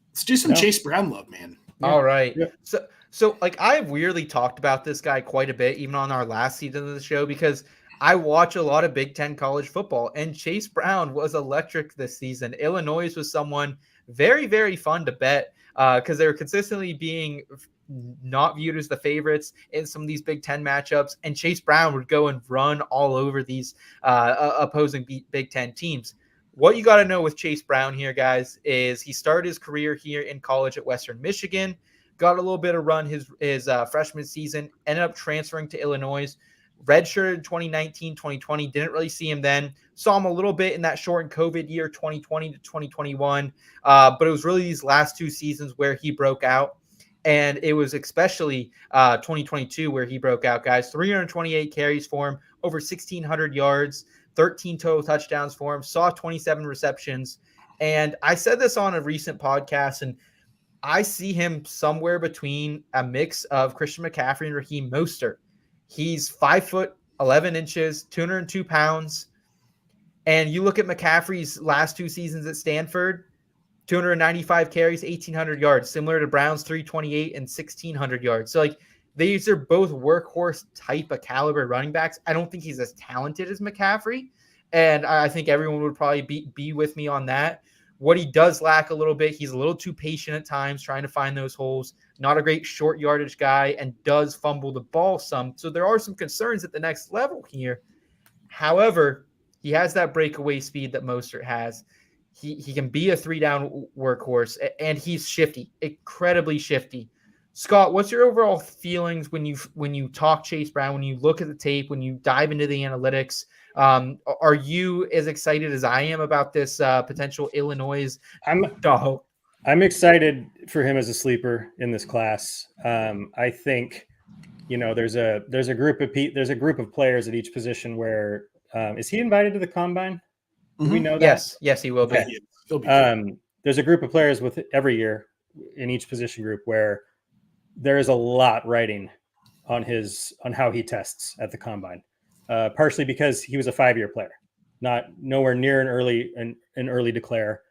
Let's do some Chase Brown love, man. Yeah. All right. Yeah. So I've weirdly talked about this guy quite a bit, even on our last season of the show, because I watch a lot of Big Ten college football, and Chase Brown was electric this season. Illinois was someone very, very fun to bet because they were consistently being not viewed as the favorites in some of these Big Ten matchups, and Chase Brown would go and run all over these opposing Big Ten teams. What you got to know with Chase Brown here, guys, is he started his career here in college at Western Michigan, got a little bit of run his freshman season, ended up transferring to Illinois, redshirted 2019, 2020, didn't really see him then, saw him a little bit in that shortened COVID year, 2020 to 2021, but it was really these last two seasons where he broke out. And it was especially 2022 where he broke out, guys. 328 carries for him, over 1,600 yards, 13 total touchdowns for him, saw 27 receptions. And I said this on a recent podcast, and I see him somewhere between a mix of Christian McCaffrey and Raheem Mostert. He's 5'11", 202 pounds. And you look at McCaffrey's last two seasons at Stanford, 295 carries, 1,800 yards, similar to Brown's 328 and 1,600 yards. So, these are both workhorse type of caliber running backs. I don't think he's as talented as McCaffrey, and I think everyone would probably be with me on that. What he does lack a little bit, he's a little too patient at times trying to find those holes. Not a great short yardage guy and does fumble the ball some. So there are some concerns at the next level here. However, he has that breakaway speed that Mostert has. He can be a 3-down workhorse, and he's shifty, incredibly shifty. Scott, what's your overall feelings when you talk Chase Brown, when you look at the tape, when you dive into the analytics? Are you as excited as I am about this potential Illinois dog? I'm excited for him as a sleeper in this class. I think, there's a group of players at each position where is he invited to the combine? Do we know that? Yes, he will be. Okay. There's a group of players with every year in each position group where there is a lot riding on how he tests at the combine. Partially because he was a 5-year player, nowhere near an early declare.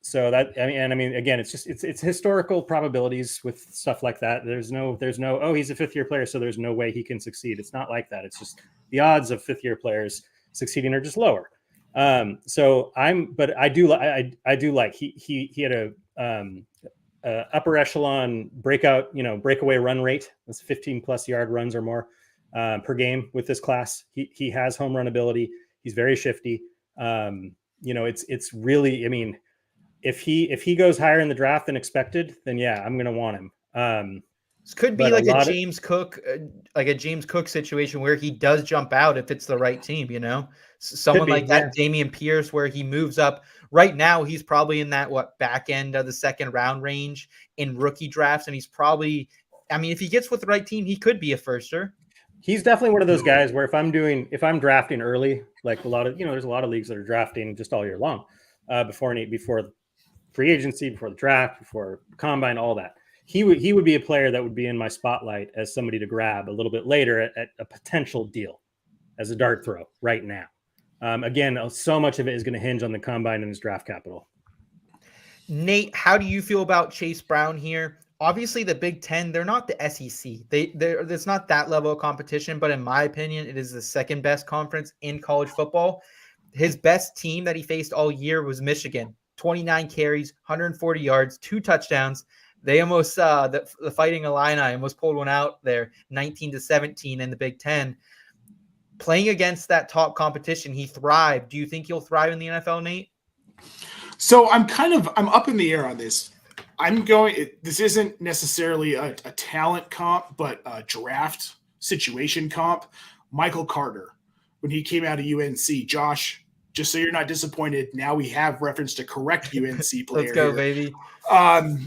So that, I mean, again, it's historical probabilities with stuff like that. There's no, oh, he's a 5th-year player, so there's no way he can succeed. It's not like that. It's just the odds of 5th-year players succeeding are just lower. But I do like he had a upper echelon breakaway run rate. That's 15+ yard runs or more per game with this class. He has home run ability. He's very shifty. It's really, I mean, if he goes higher in the draft than expected, then yeah, I'm going to want him. This could be like a James Cook situation where he does jump out if it's the right team, someone like that, Damian Pierce, where he moves up. Right now, he's probably in that back end of the 2nd round range in rookie drafts. And he's probably, I mean, if he gets with the right team, he could be a firster. He's definitely one of those guys where if I'm drafting early, like there's a lot of leagues that are drafting just all year long, before free agency, before the draft, before combine, all that. He would be a player that would be in my spotlight as somebody to grab a little bit later at a potential deal as a dart throw right now. Again, so much of it is going to hinge on the combine and his draft capital. Nate, how do you feel about Chase Brown here? Obviously, the Big Ten, they're not the SEC. There's not that level of competition, but in my opinion, it is the 2nd best conference in college football. His best team that he faced all year was Michigan. 29 carries, 140 yards, 2 touchdowns. They almost, the Fighting Illini almost pulled one out there, 19-17 in the Big Ten. Playing against that top competition, he thrived. Do you think he'll thrive in the NFL, Nate? So I'm up in the air on this. This isn't necessarily a talent comp, but a draft situation comp. Michael Carter, when he came out of UNC, Josh, just so you're not disappointed, now we have referenced a correct UNC player. Let's go, here. Baby. I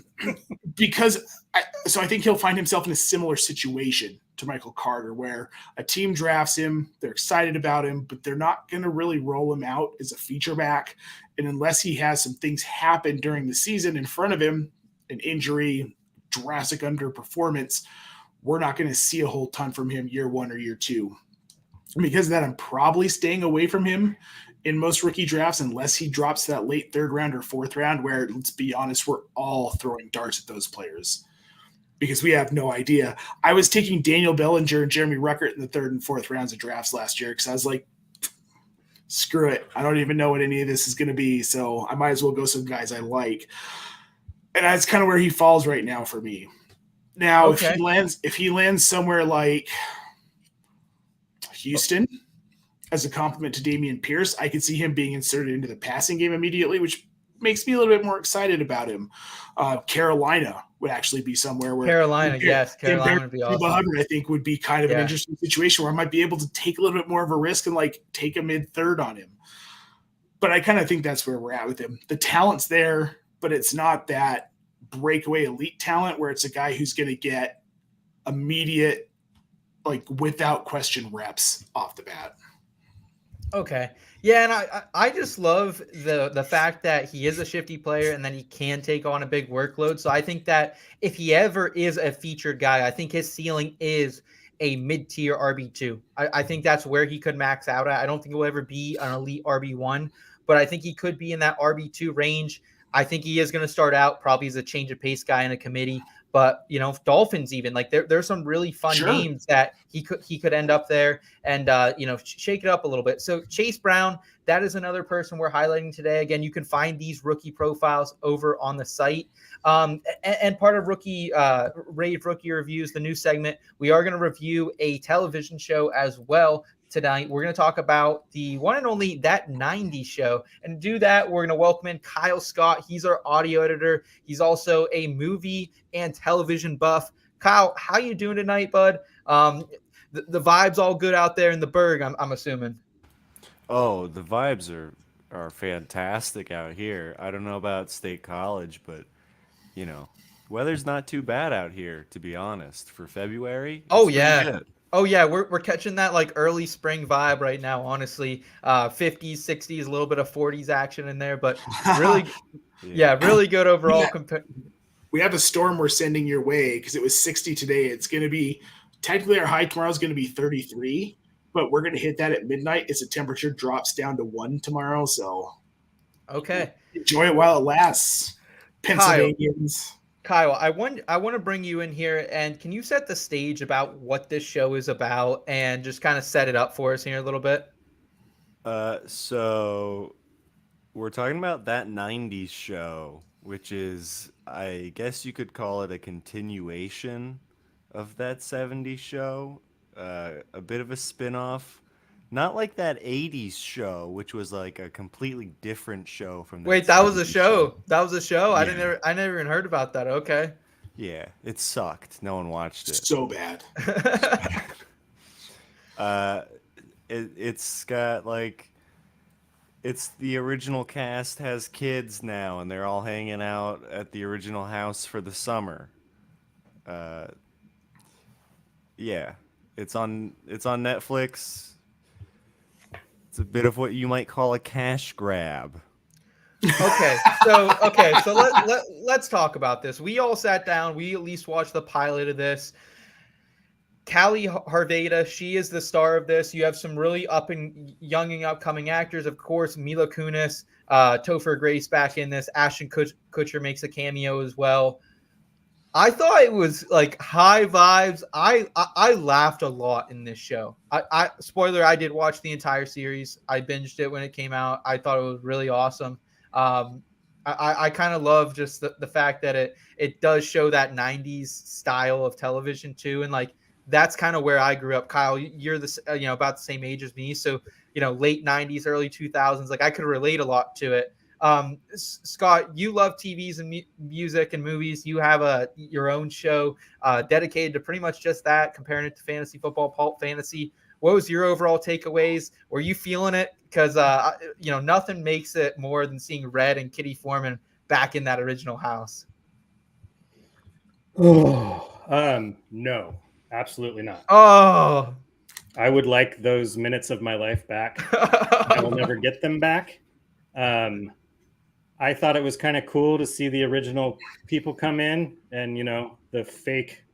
think he'll find himself in a similar situation to Michael Carter, where a team drafts him, they're excited about him, but they're not going to really roll him out as a feature back. And unless he has some things happen during the season in front of him, an injury, drastic underperformance, we're not going to see a whole ton from him year 1 or year 2. Because of that, I'm probably staying away from him in most rookie drafts unless he drops to that late 3rd round or 4th round where, let's be honest, we're all throwing darts at those players because we have no idea. I was taking Daniel Bellinger and Jeremy Ruckert in the 3rd and 4th rounds of drafts last year because I was like, screw it. I don't even know what any of this is going to be, so I might as well go some guys I like. And that's kind of where he falls right now for me. Now, okay. if he lands somewhere like Houston as a compliment to Damian Pierce, I could see him being inserted into the passing game immediately, which makes me a little bit more excited about him. Carolina would actually be somewhere where Carolina would be awesome. I think would be kind of an interesting situation where I might be able to take a little bit more of a risk and take a mid-3rd on him. But I kind of think that's where we're at with him. The talent's there, but it's not that breakaway elite talent where it's a guy who's going to get immediate, without question reps off the bat. Okay. Yeah, and I just love the fact that he is a shifty player and then he can take on a big workload. So I think that if he ever is a featured guy, I think his ceiling is a mid-tier RB2. I think that's where he could max out at. I don't think he'll ever be an elite RB1, but I think he could be in that RB2 range. I think he is going to start out probably as a change of pace guy in a committee. But, Dolphins even, there's some really fun names that he could end up there and, shake it up a little bit. So Chase Brown, that is another person we're highlighting today. Again, you can find these rookie profiles over on the site. And part of Rave Rookie Reviews, the new segment, we are going to review a television show as well tonight. We're going to talk about the one and only That 90s Show. And to do that, we're going to welcome in Kyle Scott. He's our audio editor. He's also a movie and television buff. Kyle, how you doing tonight, bud? The vibe's all good out there in the Berg, I'm assuming. Oh, the vibes are fantastic out here. I don't know about State College, but, weather's not too bad out here, to be honest. For February, oh, yeah. Good. Oh, yeah, we're catching that early spring vibe right now, honestly. 50s, 60s, a little bit of 40s action in there, but really, really good overall. We have a storm we're sending your way because it was 60 today. It's going to be – technically our high tomorrow is going to be 33, but we're going to hit that at midnight as the temperature drops down to 1 tomorrow. So Okay. Enjoy it while it lasts. Pennsylvanians. Kyle, I want to bring you in here, and can you set the stage about what this show is about and just kind of set it up for us here a little bit? So we're talking about that 90s show, which is, I guess you could call it a continuation of that 70s show, a bit of a spin-off. Not like that 80s show, which was like a completely different show from that. Wait, that was a 70s show. That was a show? Yeah. I never even heard about that. Okay. Yeah, it sucked. No one watched it. So bad. It's got like, it's the original cast has kids now, and they're all hanging out at the original house for the summer. Yeah, it's on Netflix. It's a bit of what you might call a cash grab. Okay, so let's talk about this. We all sat down. We at least watched the pilot of this. Callie Harvada, she is the star of this. You have some really young and upcoming actors, of course. Mila Kunis, Topher Grace back in this. Ashton Kutcher makes a cameo as well. I thought it was like high vibes. I laughed a lot in this show. I spoiler, I did watch the entire series. I binged it when it came out. I thought it was really awesome. I kind of love just the fact that it does show that 90s style of television too. And like, that's kind of where I grew up. Kyle, you're about the same age as me. So, late 90s, early 2000s, like I could relate a lot to it. Scott, you love TVs and music and movies. You have your own show dedicated to pretty much just that, comparing it to fantasy football, pulp fantasy. What was your overall takeaways? Were you feeling it? Because, nothing makes it more than seeing Red and Kitty Foreman back in that original house. No, absolutely not. Oh, I would like those minutes of my life back. I will never get them back. I thought it was kind of cool to see the original people come in and, the fake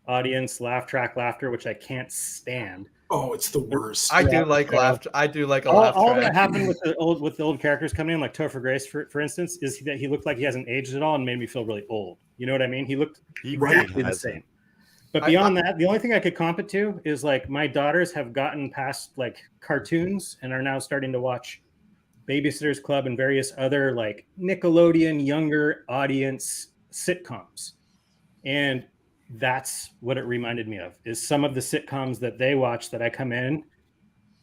audience laugh track laughter, which I can't stand. Oh, it's the worst. I do like laughter. I do like a all, laugh all track. that happened with the old characters coming in, like Topher Grace, for instance, is that he looked like he hasn't aged at all and made me feel really old. You know what I mean? He looked exactly the same. But beyond that, the only thing I could comp it to is like my daughters have gotten past like cartoons and are now starting to watch Babysitter's Club and various other like Nickelodeon younger audience sitcoms. And that's what it reminded me of, is some of the sitcoms that they watch that I come in,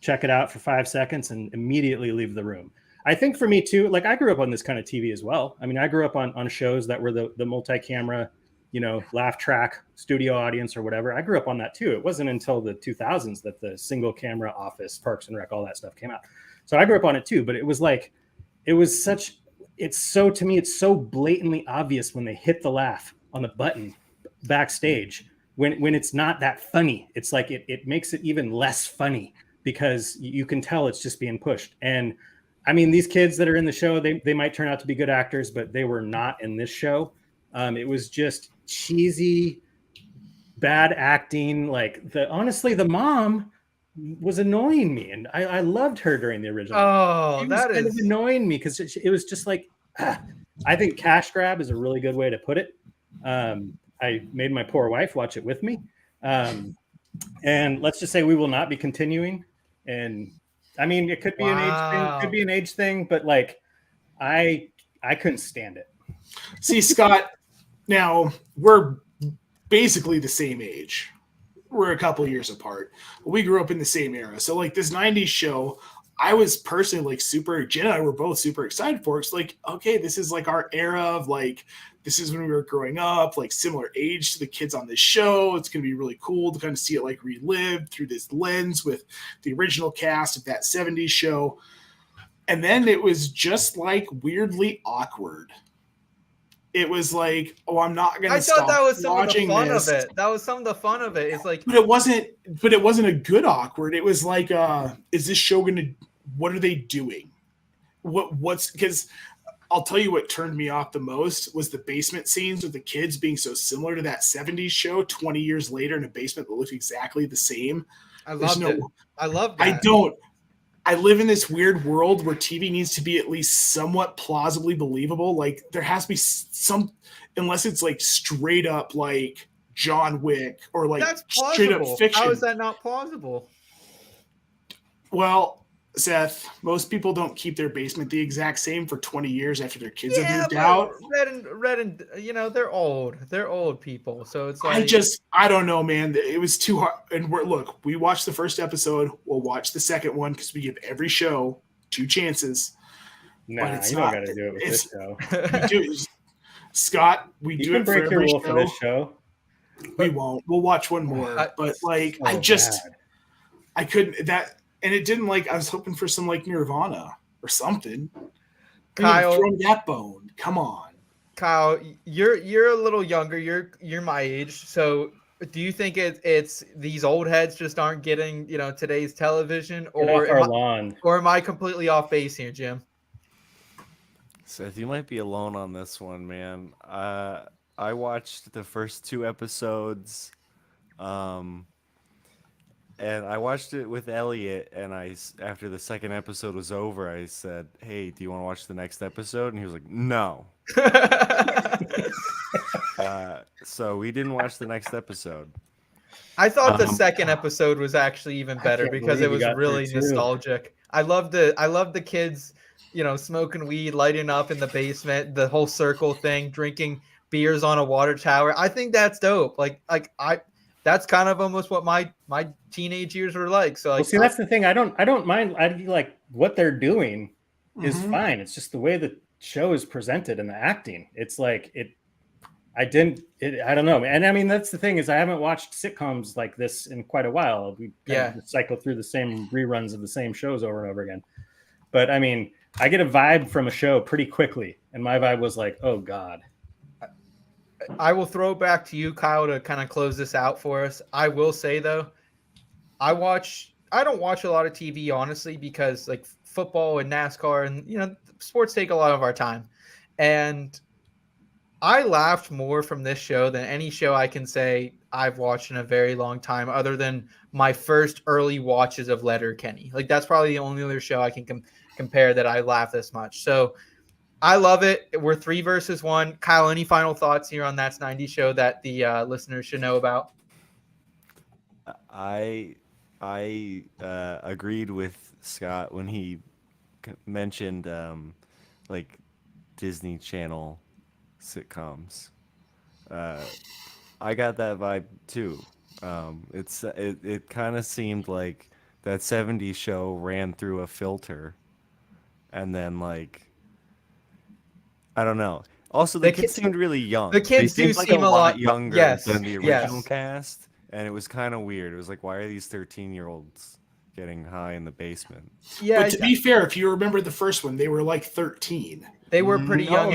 check it out for 5 seconds and immediately leave the room. I think for me too, like I grew up on this kind of TV as well. I mean, I grew up on shows that were the multi-camera, laugh track studio audience or whatever. I grew up on that too. It wasn't until the 2000s that the single camera Office, Parks and Rec, all that stuff came out. So I grew up on it too, but it was like, it's so blatantly obvious when they hit the laugh on the button backstage when it's not that funny. It's like it makes it even less funny because you can tell it's just being pushed. And I mean, these kids that are in the show, they might turn out to be good actors, but they were not in this show. It was just cheesy, bad acting. Like honestly, the mom was annoying me, and I loved her during the original. Oh, that is kind of annoying me because it was just like, I think cash grab is a really good way to put it. I made my poor wife watch it with me, and let's just say we will not be continuing. And I mean, it could be an age thing, it could be an age thing, but like, I couldn't stand it. See, Scott, now we're basically the same age. We're a couple years apart. We grew up in the same era. So like this 90s show, I was personally like Jen and I were both super excited for it. It's like, okay, this is like our era of like, this is when we were growing up, like similar age to the kids on this show. It's going to be really cool to kind of see it like relived through this lens with the original cast of that 70s show. And then it was just like weirdly awkward. It was like, oh, I'm not going to stop watching this. I thought that was some of the fun of it. That was some of the fun of it. It's like, but it wasn't a good awkward. It was like, is this show going to, what are they doing? Because I'll tell you what turned me off the most was the basement scenes with the kids being so similar to that 70s show 20 years later in a basement that looks exactly the same. I love it. I love that. I live in this weird world where TV needs to be at least somewhat plausibly believable. Like there has to be some, unless it's like straight up like John Wick or like That's straight up plausible. fiction. How is that not plausible? Well, Seth, most people don't keep their basement the exact same for 20 years after their kids have moved but out. Red and they're old. They're old people. So it's like I don't know, man. It was too hard. And we watched the first episode. We'll watch the second one because we give every show 2 chances. Nah, you don't got to do it with this show. We do. Scott, we You do can it for break your every rule for this show. We won't. We'll watch one more. But like, I couldn't and it didn't like. I was hoping for some like Nirvana or something. Kyle, throw that bone. Come on, Kyle. You're a little younger. You're my age. So do you think it's these old heads just aren't getting today's television, or am I completely off base here, Jim? Seth, you might be alone on this one, man. I watched the first 2 episodes, and I watched it with Elliot, and after the second episode was over, I said, "Hey, do you want to watch the next episode?" And he was like, "No." So we didn't watch the next episode. I thought the second episode was actually even better because it was really nostalgic. I love the kids, smoking weed, lighting up in the basement, the whole circle thing, drinking beers on a water tower. I think that's dope. That's kind of almost what my teenage years were like. So see, that's the thing. I don't mind. I like what they're doing is fine. It's just the way the show is presented and the acting. It's like I don't know. And I mean, that's the thing is I haven't watched sitcoms like this in quite a while. We kind of cycle through the same reruns of the same shows over and over again. But I mean, I get a vibe from a show pretty quickly. And my vibe was like, oh God. I will throw back to you, Kyle, to kind of close this out for us. I will say though, I don't watch a lot of TV, honestly, because like football and NASCAR and sports take a lot of our time. And I laughed more from this show than any show I can say I've watched in a very long time, other than my first early watches of Letterkenny. Like that's probably the only other show I can compare that I laugh this much. So I love it. We're 3 versus 1. Kyle, any final thoughts here on That's 90 show that the listeners should know about? I agreed with Scott when he mentioned like Disney Channel sitcoms. I got that vibe too. It kind of seemed like that 70s show ran through a filter, and then like I don't know. Also, the kids seemed really young. The kids do seem a lot younger than the original cast, and it was kind of weird. It was like, why are these 13-year-olds getting high in the basement? Yeah, but to be fair, if you remember the first one, they were like 13. They were pretty young.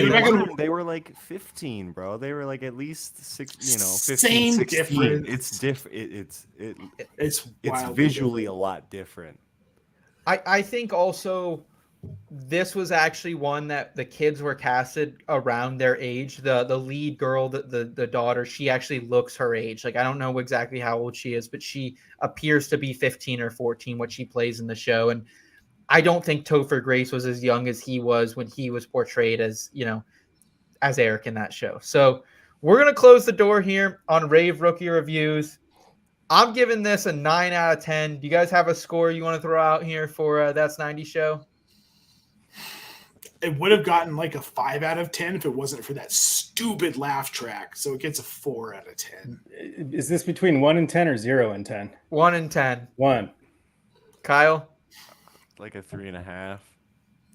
They were like 15, bro. They were like at least 15, Same 16. difference. It's different. It's wildly visually different. a lot different. I think also this was actually one that the kids were casted around their age. The lead girl, the daughter, she actually looks her age. Like I don't know exactly how old she is, but she appears to be 15 or 14 what she plays in the show. And I don't think Topher Grace was as young as he was when he was portrayed as as Eric in that show. So we're gonna close the door here on Rave Rookie Reviews. I'm giving this a 9 out of 10. Do you guys have a score you want to throw out here for That's 90 show? It would have gotten like a 5 out of 10 if it wasn't for that stupid laugh track. So it gets a 4 out of 10. Is this between 1 and 10 or 0 and 10? 1 and 10. 1. Kyle? Like a 3.5.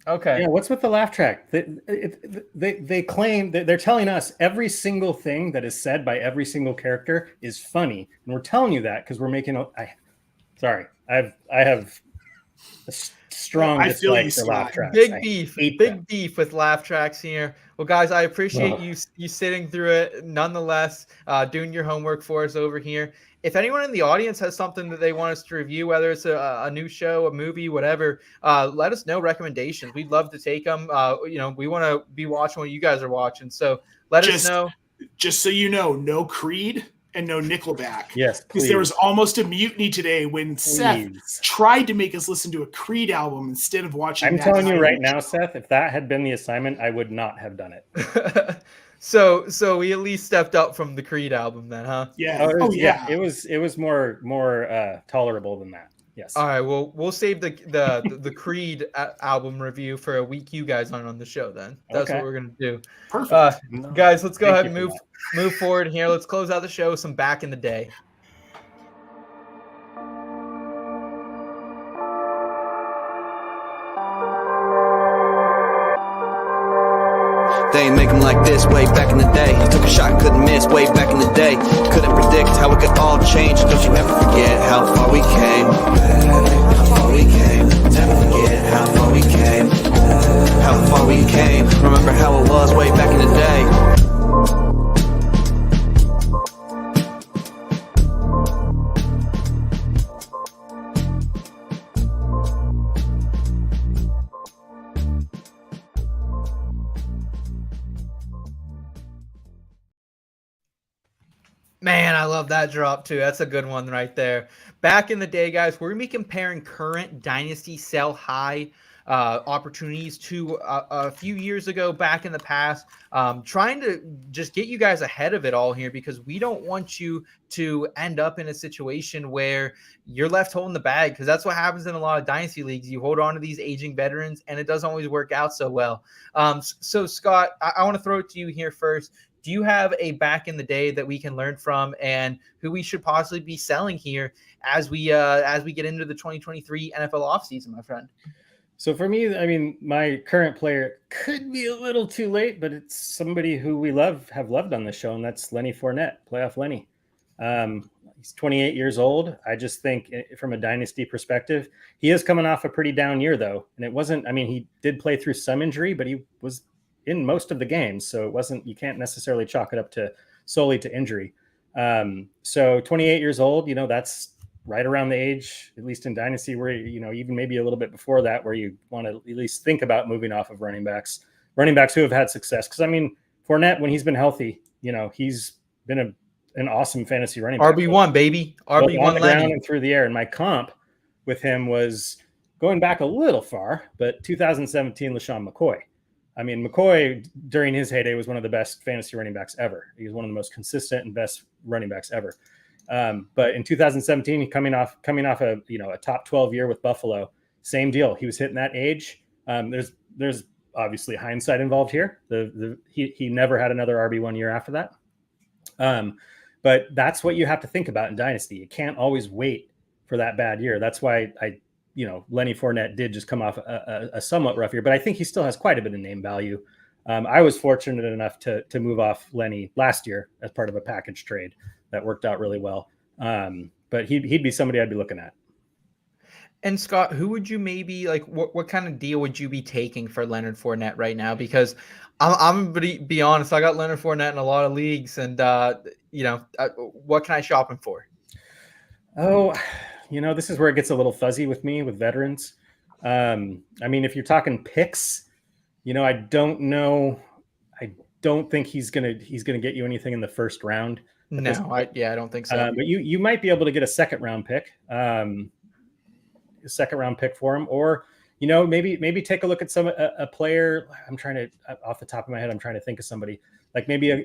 Okay. Yeah, what's with the laugh track? They claim that they're telling us every single thing that is said by every single character is funny, and we're telling you that because we're making I have a strong dislike for laugh tracks. Big beef with laugh tracks here. Well, guys, I appreciate you sitting through it nonetheless, doing your homework for us over here. If anyone in the audience has something that they want us to review, whether it's a new show, a movie, whatever, let us know recommendations. We'd love to take them. We want to be watching what you guys are watching. So let us know. Just so you know, no Creed and no Nickelback. Yes, Because please. there was almost a mutiny today when Seth tried to make us listen to a Creed album instead of watching. I'm that telling you right Dynasty now, show. Seth, if that had been the assignment, I would not have done it. So we at least stepped up from the Creed album then, huh? Yeah. It was more tolerable than that. Yes. All right, well, we'll save the Creed album review for a week you guys aren't on the show then. That's Okay. what we're going to do. Perfect. Guys, let's go Thank ahead you and for move forward here. Let's close out the show with some Back in the Day. They ain't make 'em like this way back in the day. Took a shot, couldn't miss way back in the day. Couldn't predict how it could all change. Don't you ever forget how far we came. How far we came. Never forget how far we came. How far we came. Remember how it was way back in the day. Man, I love that drop too. That's a good one right there. Back in the day, guys, we're going to be comparing current Dynasty sell high opportunities to a few years ago back in the past, trying to just get you guys ahead of it all here because we don't want you to end up in a situation where you're left holding the bag because that's what happens in a lot of Dynasty leagues. You hold on to these aging veterans and it doesn't always work out so well. So Scott, I want to throw it to you here first. Do you have a back in the day that we can learn from and who we should possibly be selling here as we get into the 2023 NFL offseason, my friend? So for me, I mean, my current player could be a little too late, but it's somebody who we have loved on the show, and that's Lenny Fournette, playoff Lenny. He's 28 years old. I just think from a dynasty perspective, he is coming off a pretty down year though. And it wasn't, I mean, he did play through some injury, but he was in most of the games. So it wasn't, you can't necessarily chalk it up to solely to injury. So 28 years old, that's right around the age, at least in dynasty, where, even maybe a little bit before that, where you want to at least think about moving off of running backs who have had success. Cause I mean, Fournette, when he's been healthy, he's been an awesome fantasy running back. RB1, baby. RB1 on the ground Lenny. and through the air. And my comp with him was going back a little far, but 2017 LaShawn McCoy. I mean, McCoy during his heyday was one of the best fantasy running backs ever. He was one of the most consistent and best running backs ever. But in 2017, coming off a top 12 year with Buffalo, same deal. He was hitting that age. There's obviously hindsight involved here. He never had another RB1 year after that. But that's what you have to think about in dynasty. You can't always wait for that bad year. That's why Lenny Fournette did just come off a somewhat rough year, but I think he still has quite a bit of name value. I was fortunate enough to move off Lenny last year as part of a package trade that worked out really well. But he'd be somebody I'd be looking at. And Scott, who would you maybe what kind of deal would you be taking for Leonard Fournette right now? Because I'm going to be honest, I got Leonard Fournette in a lot of leagues, and what can I shop him for? Oh, this is where it gets a little fuzzy with me with veterans. I mean, if you're talking picks, I don't know. I don't think he's gonna get you anything in the first round. No, I don't think so. But you might be able to get a second round pick for him, or maybe take a look at a player. I'm trying to, off the top of my head, I'm trying to think of somebody like maybe a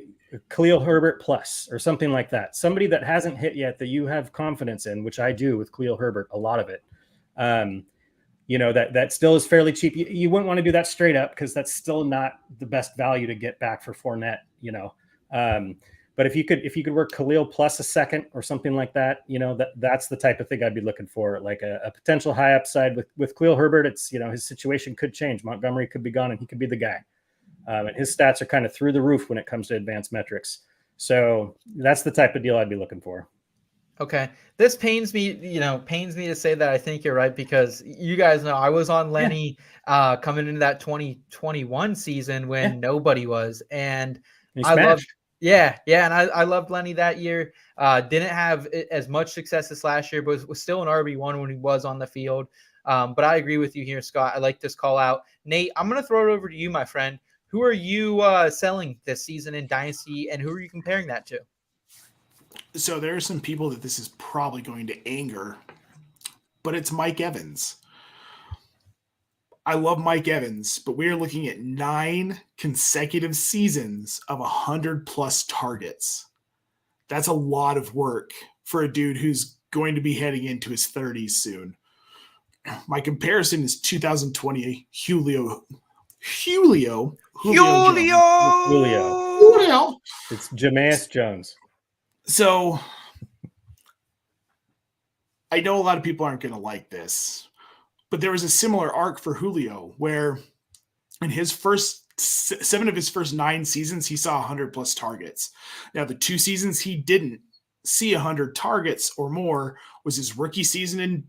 Khalil Herbert plus or something like that. Somebody that hasn't hit yet that you have confidence in, which I do with Khalil Herbert, a lot of it. That still is fairly cheap. You wouldn't want to do that straight up because that's still not the best value to get back for Fournette. But if you could work Khalil plus a second or something like that, that's the type of thing I'd be looking for, like a potential high upside with Khalil Herbert. It's, his situation could change. Montgomery could be gone and he could be the guy. And his stats are kind of through the roof when it comes to advanced metrics. So that's the type of deal I'd be looking for. Okay. This pains me to say that I think you're right, because you guys know I was on Lenny coming into that 2021 season when nobody was. And I loved, and I loved Lenny that year. Didn't have as much success as last year, but was still an RB1 when he was on the field. But I agree with you here, Scott. I like this call out. Nate, I'm going to throw it over to you, my friend. Who are you selling this season in Dynasty, and who are you comparing that to? So there are some people that this is probably going to anger, but it's Mike Evans. I love Mike Evans, but we are looking at 9 consecutive seasons of 100+ targets. That's a lot of work for a dude who's going to be heading into his 30s soon. My comparison is 2020 Julio. It's Jameis Jones. So I know a lot of people aren't going to like this, but there was a similar arc for Julio where in his first 7 of his first 9 seasons, he saw 100+ targets. Now, the 2 seasons he didn't see 100 targets or more was his rookie season, and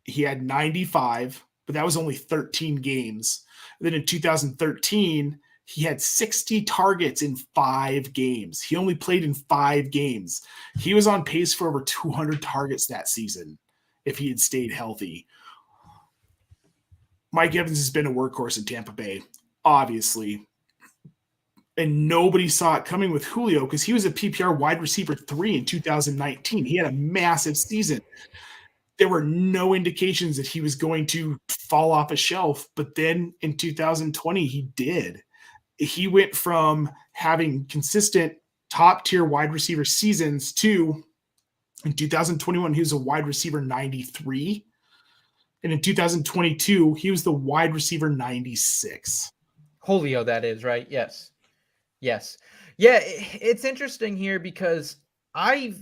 he had 95, but that was only 13 games. And then in 2013, he had 60 targets in 5 games. He only played in 5 games. He was on pace for over 200 targets that season if he had stayed healthy. Mike Evans has been a workhorse in Tampa Bay, obviously. And nobody saw it coming with Julio because he was a PPR wide receiver 3 in 2019. He had a massive season. There were no indications that he was going to fall off a shelf, but then in 2020, he did. He went from having consistent top-tier wide receiver seasons to, in 2021, he was a wide receiver 93. And in 2022, he was the wide receiver 96. Julio, that is, right? Yes. Yes. Yeah, it's interesting here because I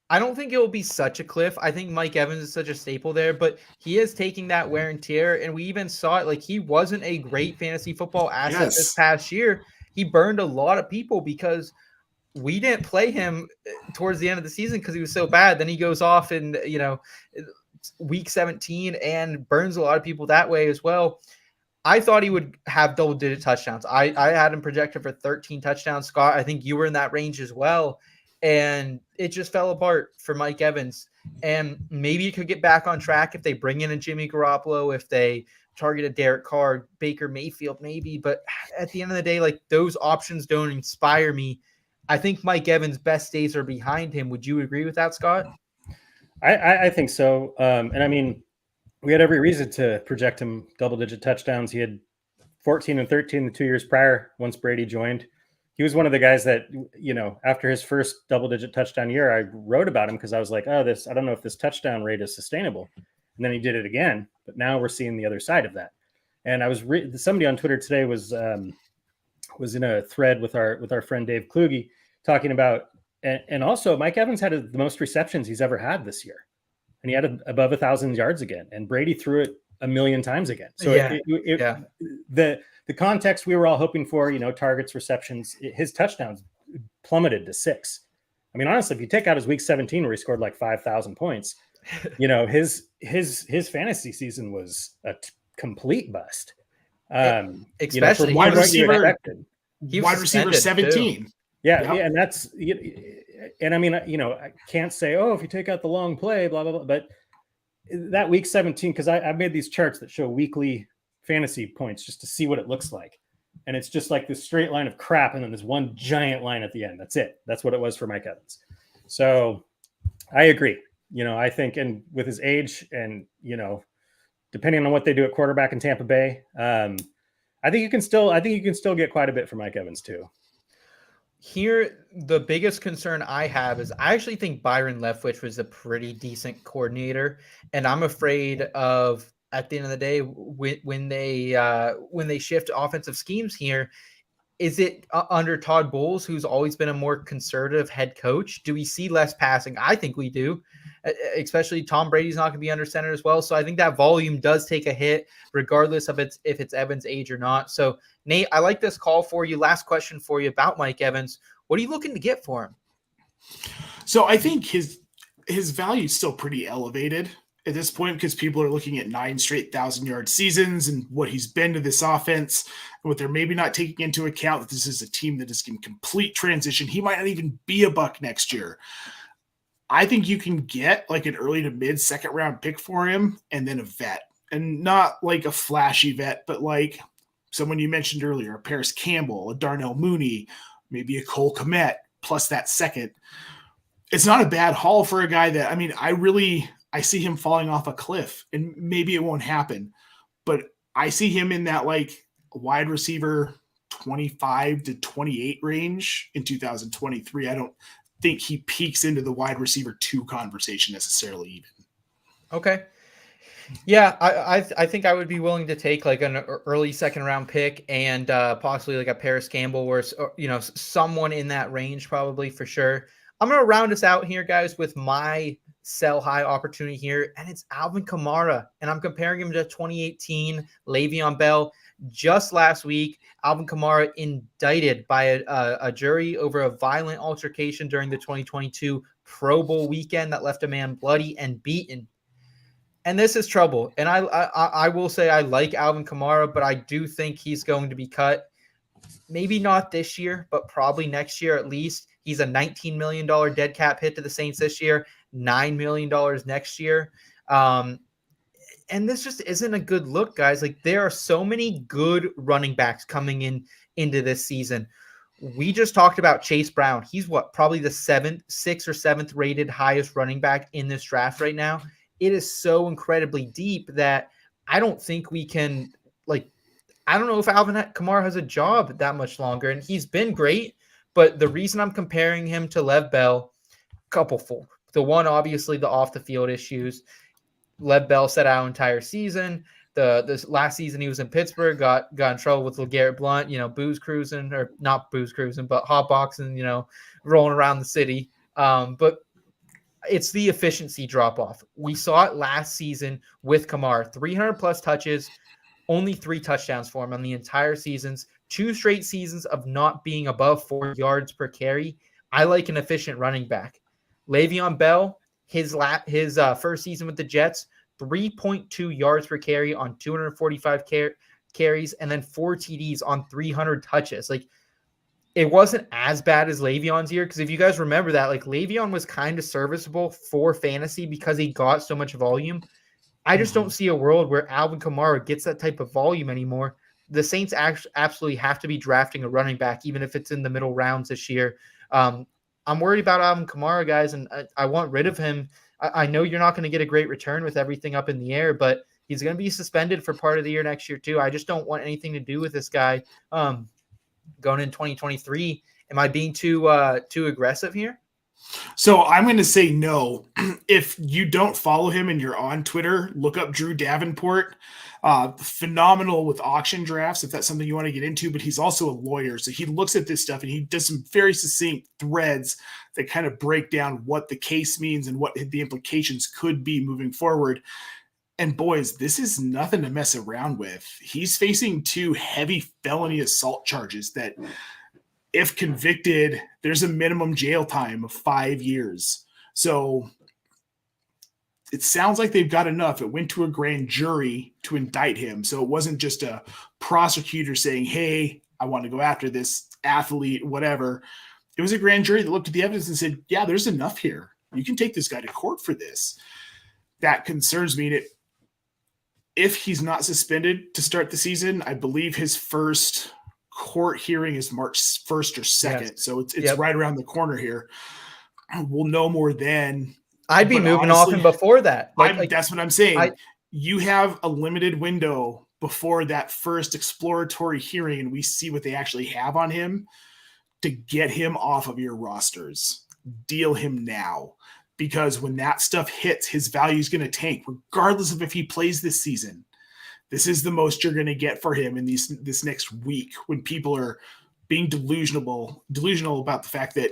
don't think it will be such a cliff. I think Mike Evans is such a staple there, but he is taking that wear and tear, and we even saw it. Like, he wasn't a great fantasy football asset this past year. He burned a lot of people because we didn't play him towards the end of the season because he was so bad. Then he goes off in, week 17 and burns a lot of people that way as well. I thought he would have double-digit touchdowns. I had him projected for 13 touchdowns. Scott, I think you were in that range as well. And it just fell apart for Mike Evans. And maybe he could get back on track if they bring in a Jimmy Garoppolo, if they target a Derek Carr, Baker Mayfield, maybe. But at the end of the day, like, those options don't inspire me. I think Mike Evans' best days are behind him. Would you agree with that, Scott? I think so. And I mean, we had every reason to project him double-digit touchdowns. He had 14 and 13 the 2 years prior once Brady joined. He was one of the guys that, after his first double-digit touchdown year, I wrote about him because I was like, I don't know if this touchdown rate is sustainable. And then he did it again, but now we're seeing the other side of that. And I was somebody on Twitter today was in a thread with our friend Dave Kluge talking about, and also Mike Evans had the most receptions he's ever had this year, and he had above 1,000 yards again, and Brady threw it 1,000,000 times again. So the context we were all hoping for, targets, receptions, his touchdowns plummeted to 6. I mean, honestly, if you take out his week 17 where he scored like 5,000 points, his fantasy season was a complete bust. Especially wide receiver 17. Too. Yeah, and that's, and I mean, I can't say, if you take out the long play, blah blah blah, but that week 17, because I made these charts that show weekly fantasy points just to see what it looks like, and it's just like this straight line of crap, and then there's one giant line at the end. That's it. That's what it was for Mike Evans. So I agree. I think, and with his age, and depending on what they do at quarterback in Tampa Bay, I think you can still get quite a bit from Mike Evans too. Here, the biggest concern I have is I actually think Byron Leftwich was a pretty decent coordinator, and I'm afraid of, at the end of the day, when they shift offensive schemes here, is it under Todd Bowles, who's always been a more conservative head coach? Do we see less passing? I think we do, especially Tom Brady's not going to be under center as well. So I think that volume does take a hit regardless of if it's Evans' age or not. So Nate, I like this call for you. Last question for you about Mike Evans. What are you looking to get for him? So I think his value is still pretty elevated at this point because people are looking at 9 straight 1,000-yard seasons and what he's been to this offense, and what they're maybe not taking into account that this is a team that is in complete transition. He might not even be a Buck next year. I think you can get like an early to mid second round pick for him, and then a vet, and not like a flashy vet, but like someone you mentioned earlier, a Paris Campbell, a Darnell Mooney, maybe a Cole Kmet plus that second. It's not a bad haul for a guy that, I mean, I see him falling off a cliff, and maybe it won't happen, but I see him in that like wide receiver 25 to 28 range in 2023. I don't think he peaks into the wide receiver 2 conversation necessarily even. Okay. Yeah, I think I would be willing to take like an early second round pick and possibly like a Paris Campbell or someone in that range probably for sure. I'm going to round us out here, guys, with my sell high opportunity here, and it's Alvin Kamara, and I'm comparing him to 2018 Le'Veon Bell. Just last week, Alvin Kamara indicted by a jury over a violent altercation during the 2022 Pro Bowl weekend that left a man bloody and beaten. And this is trouble. And I will say I like Alvin Kamara, but I do think he's going to be cut. Maybe not this year, but probably next year at least. He's a $19 million dead cap hit to the Saints this year, $9 million next year. And this just isn't a good look, guys. Like, there are so many good running backs coming into this season. We just talked about Chase Brown. He's probably the 6th or 7th rated highest running back in this draft right now. It is so incredibly deep that I don't think we can, I don't know if Alvin Kamara has a job that much longer. And he's been great, but the reason I'm comparing him to Lev Bell, couplefold. The one, obviously, the off the field issues. Lev Bell set out entire season. This last season he was in Pittsburgh, got in trouble with LeGarrette Blount, booze cruising, or not booze cruising, but hotboxing, rolling around the city. But it's the efficiency drop off. We saw it last season with Kamara, 300 plus touches, only 3 touchdowns for him on the entire seasons, 2 straight seasons of not being above 4 yards per carry. I like an efficient running back. Le'Veon Bell, his first season with the Jets, 3.2 yards per carry on 245 carries, and then 4 TDs on 300 touches. Like, it wasn't as bad as Le'Veon's year, because if you guys remember that, like, Le'Veon was kind of serviceable for fantasy because he got so much volume. I just don't see a world where Alvin Kamara gets that type of volume anymore. The Saints absolutely have to be drafting a running back, even if it's in the middle rounds this year. I'm worried about Alvin Kamara, guys, and I want rid of him. I know you're not going to get a great return with everything up in the air, but he's going to be suspended for part of the year next year too. I just don't want anything to do with this guy going in 2023. Am I being too aggressive here? So I'm going to say no. If you don't follow him and you're on Twitter, look up Drew Davenport. Phenomenal with auction drafts, if that's something you want to get into, but he's also a lawyer. So he looks at this stuff and he does some very succinct threads that kind of break down what the case means and what the implications could be moving forward. And boys, this is nothing to mess around with. He's facing 2 heavy felony assault charges that, if convicted, there's a minimum jail time of 5 years. So it sounds like they've got enough. It went to a grand jury to indict him. So it wasn't just a prosecutor saying, hey, I want to go after this athlete, whatever. It was a grand jury that looked at the evidence and said, yeah, there's enough here. You can take this guy to court for this. That concerns me. If he's not suspended to start the season, I believe his first court hearing is March 1st or 2nd. Yes. So it's right around the corner here. We'll know more then. I'd be moving off him before that. That's what I'm saying. You have a limited window before that first exploratory hearing, and we see what they actually have on him to get him off of your rosters. Deal him now, because when that stuff hits, his value is going to tank, regardless of if he plays this season. This is the most you're going to get for him in this next week, when people are being delusional about the fact that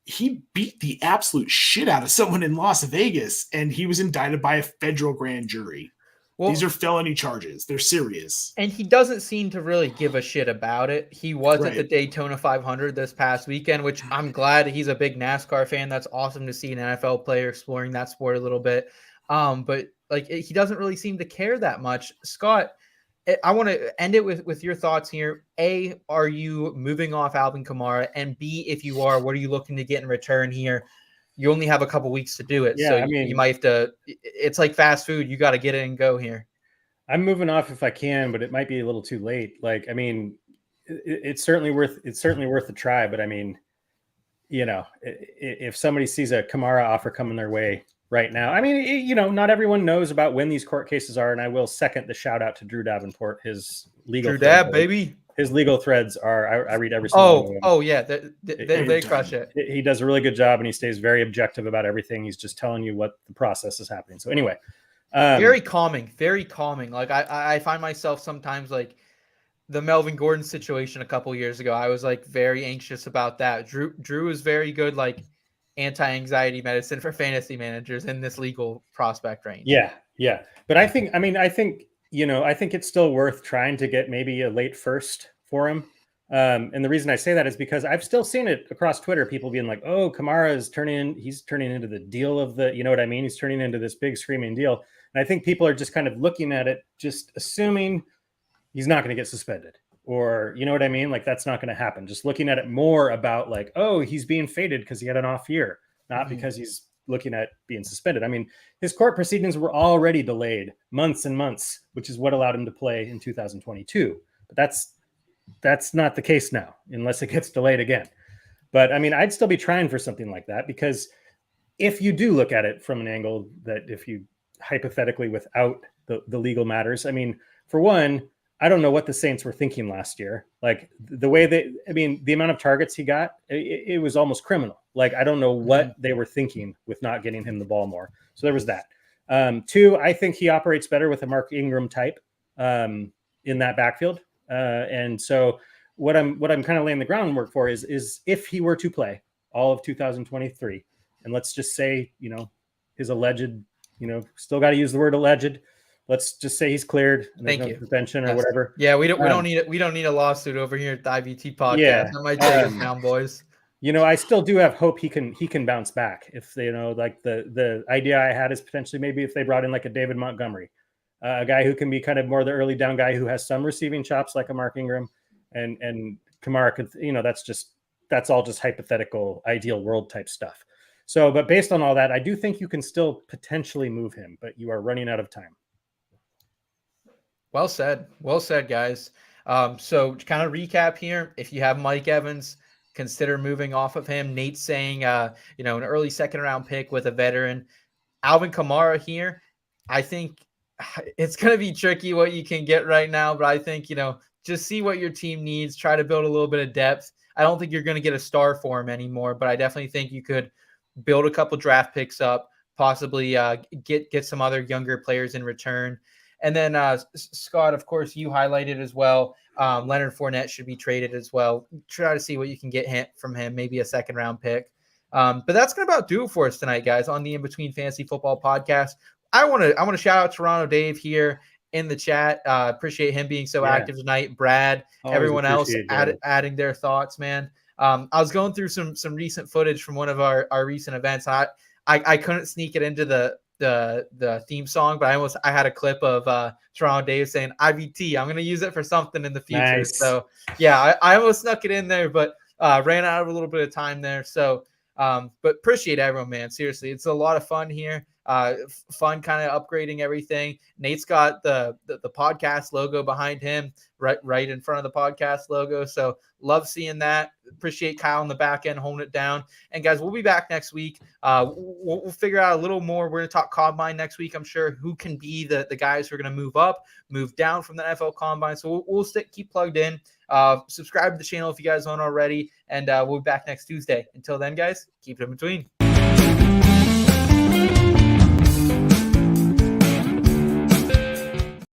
he beat the absolute shit out of someone in Las Vegas, and he was indicted by a federal grand jury. Well, these are felony charges. They're serious. And he doesn't seem to really give a shit about it. He was at the Daytona 500 this past weekend, which I'm glad. He's a big NASCAR fan. That's awesome to see an NFL player exploring that sport a little bit. But he doesn't really seem to care that much. Scott, I want to end it with your thoughts here. A, are you moving off Alvin Kamara? And B, if you are, what are you looking to get in return here? You only have a couple weeks to do it. Yeah, so you might have to, it's like fast food. You got to get it and go here. I'm moving off if I can, but it might be a little too late. It's certainly worth a try, but if somebody sees a Kamara offer coming their way right now, I mean, not everyone knows about when these court cases are, and I will second the shout out to Drew Davenport. His legal baby. His legal threads are, I read every single one of them. Oh yeah, they crush it. He does a really good job, and he stays very objective about everything. He's just telling you what the process is happening. So anyway, very calming. Like I find myself sometimes like the Melvin Gordon situation a couple years ago. I was like very anxious about that. Drew is very good, like anti-anxiety medicine for fantasy managers in this legal prospect range. Yeah. But I think it's still worth trying to get maybe a late first for him. And the reason I say that is because I've still seen it across Twitter, people being like, oh, Kamara is he's turning into the deal of the, you know what I mean? He's turning into this big screaming deal. And I think people are just kind of looking at it, just assuming he's not going to get suspended, or, you know what I mean? Like, that's not going to happen. Just looking at it more about like, oh, he's being faded because he had an off year, not because he's looking at being suspended. I mean, his court proceedings were already delayed months and months, which is what allowed him to play in 2022. But that's not the case now, unless it gets delayed again. But I mean, I'd still be trying for something like that, because if you do look at it from an angle that if you hypothetically without the legal matters, I mean, for one, I don't know what the Saints were thinking last year. Like the way the amount of targets he got, it was almost criminal. Like, I don't know what they were thinking with not getting him the ball more. So there was that. Two, I think he operates better with a Mark Ingram type in that backfield. And so what I'm kind of laying the groundwork for is if he were to play all of 2023, and let's just say, his alleged, still got to use the word alleged. Let's just say he's cleared. And there's no suspension or whatever. Yeah, we don't need a lawsuit over here at the IVT podcast. Yeah, that might take us down, boys. I still do have hope he can bounce back. If like the idea I had is potentially maybe if they brought in like a David Montgomery, a guy who can be kind of more the early down guy who has some receiving chops like a Mark Ingram, and Kamara could, that's all just hypothetical ideal world type stuff. So, but based on all that, I do think you can still potentially move him, but you are running out of time. Well said, guys. So to kind of recap here, if you have Mike Evans, consider moving off of him. Nate's saying, an early second round pick with a veteran. Alvin Kamara here, I think it's going to be tricky what you can get right now, but I think, just see what your team needs, try to build a little bit of depth. I don't think you're going to get a star for him anymore, but I definitely think you could build a couple draft picks up, possibly get some other younger players in return. And then Scott, of course, you highlighted as well. Leonard Fournette should be traded as well. Try to see what you can get from him, maybe a second round pick. But that's going to about do it for us tonight, guys, on the In Between Fantasy Football podcast. I want to shout out Toronto Dave here in the chat. Appreciate him being so active tonight. Brad, everyone else adding their thoughts, man. I was going through some recent footage from one of our recent events. I couldn't sneak it into the theme song, but I had a clip of Toronto Dave saying IVT. I'm going to use it for something in the future. Nice. So yeah, I almost snuck it in there, but ran out of a little bit of time there. So, but appreciate everyone, man. Seriously, it's a lot of fun here. Fun kind of upgrading everything. Nate's got the podcast logo behind him, right in front of the podcast logo. So love seeing that. Appreciate Kyle on the back end holding it down. And guys, we'll be back next week. We'll figure out a little more. We're going to talk Combine next week. I'm sure who can be the guys who are going to move up, move down from the NFL Combine. So we'll keep plugged in. Subscribe to the channel if you guys aren't already. And we'll be back next Tuesday. Until then, guys, keep it in between.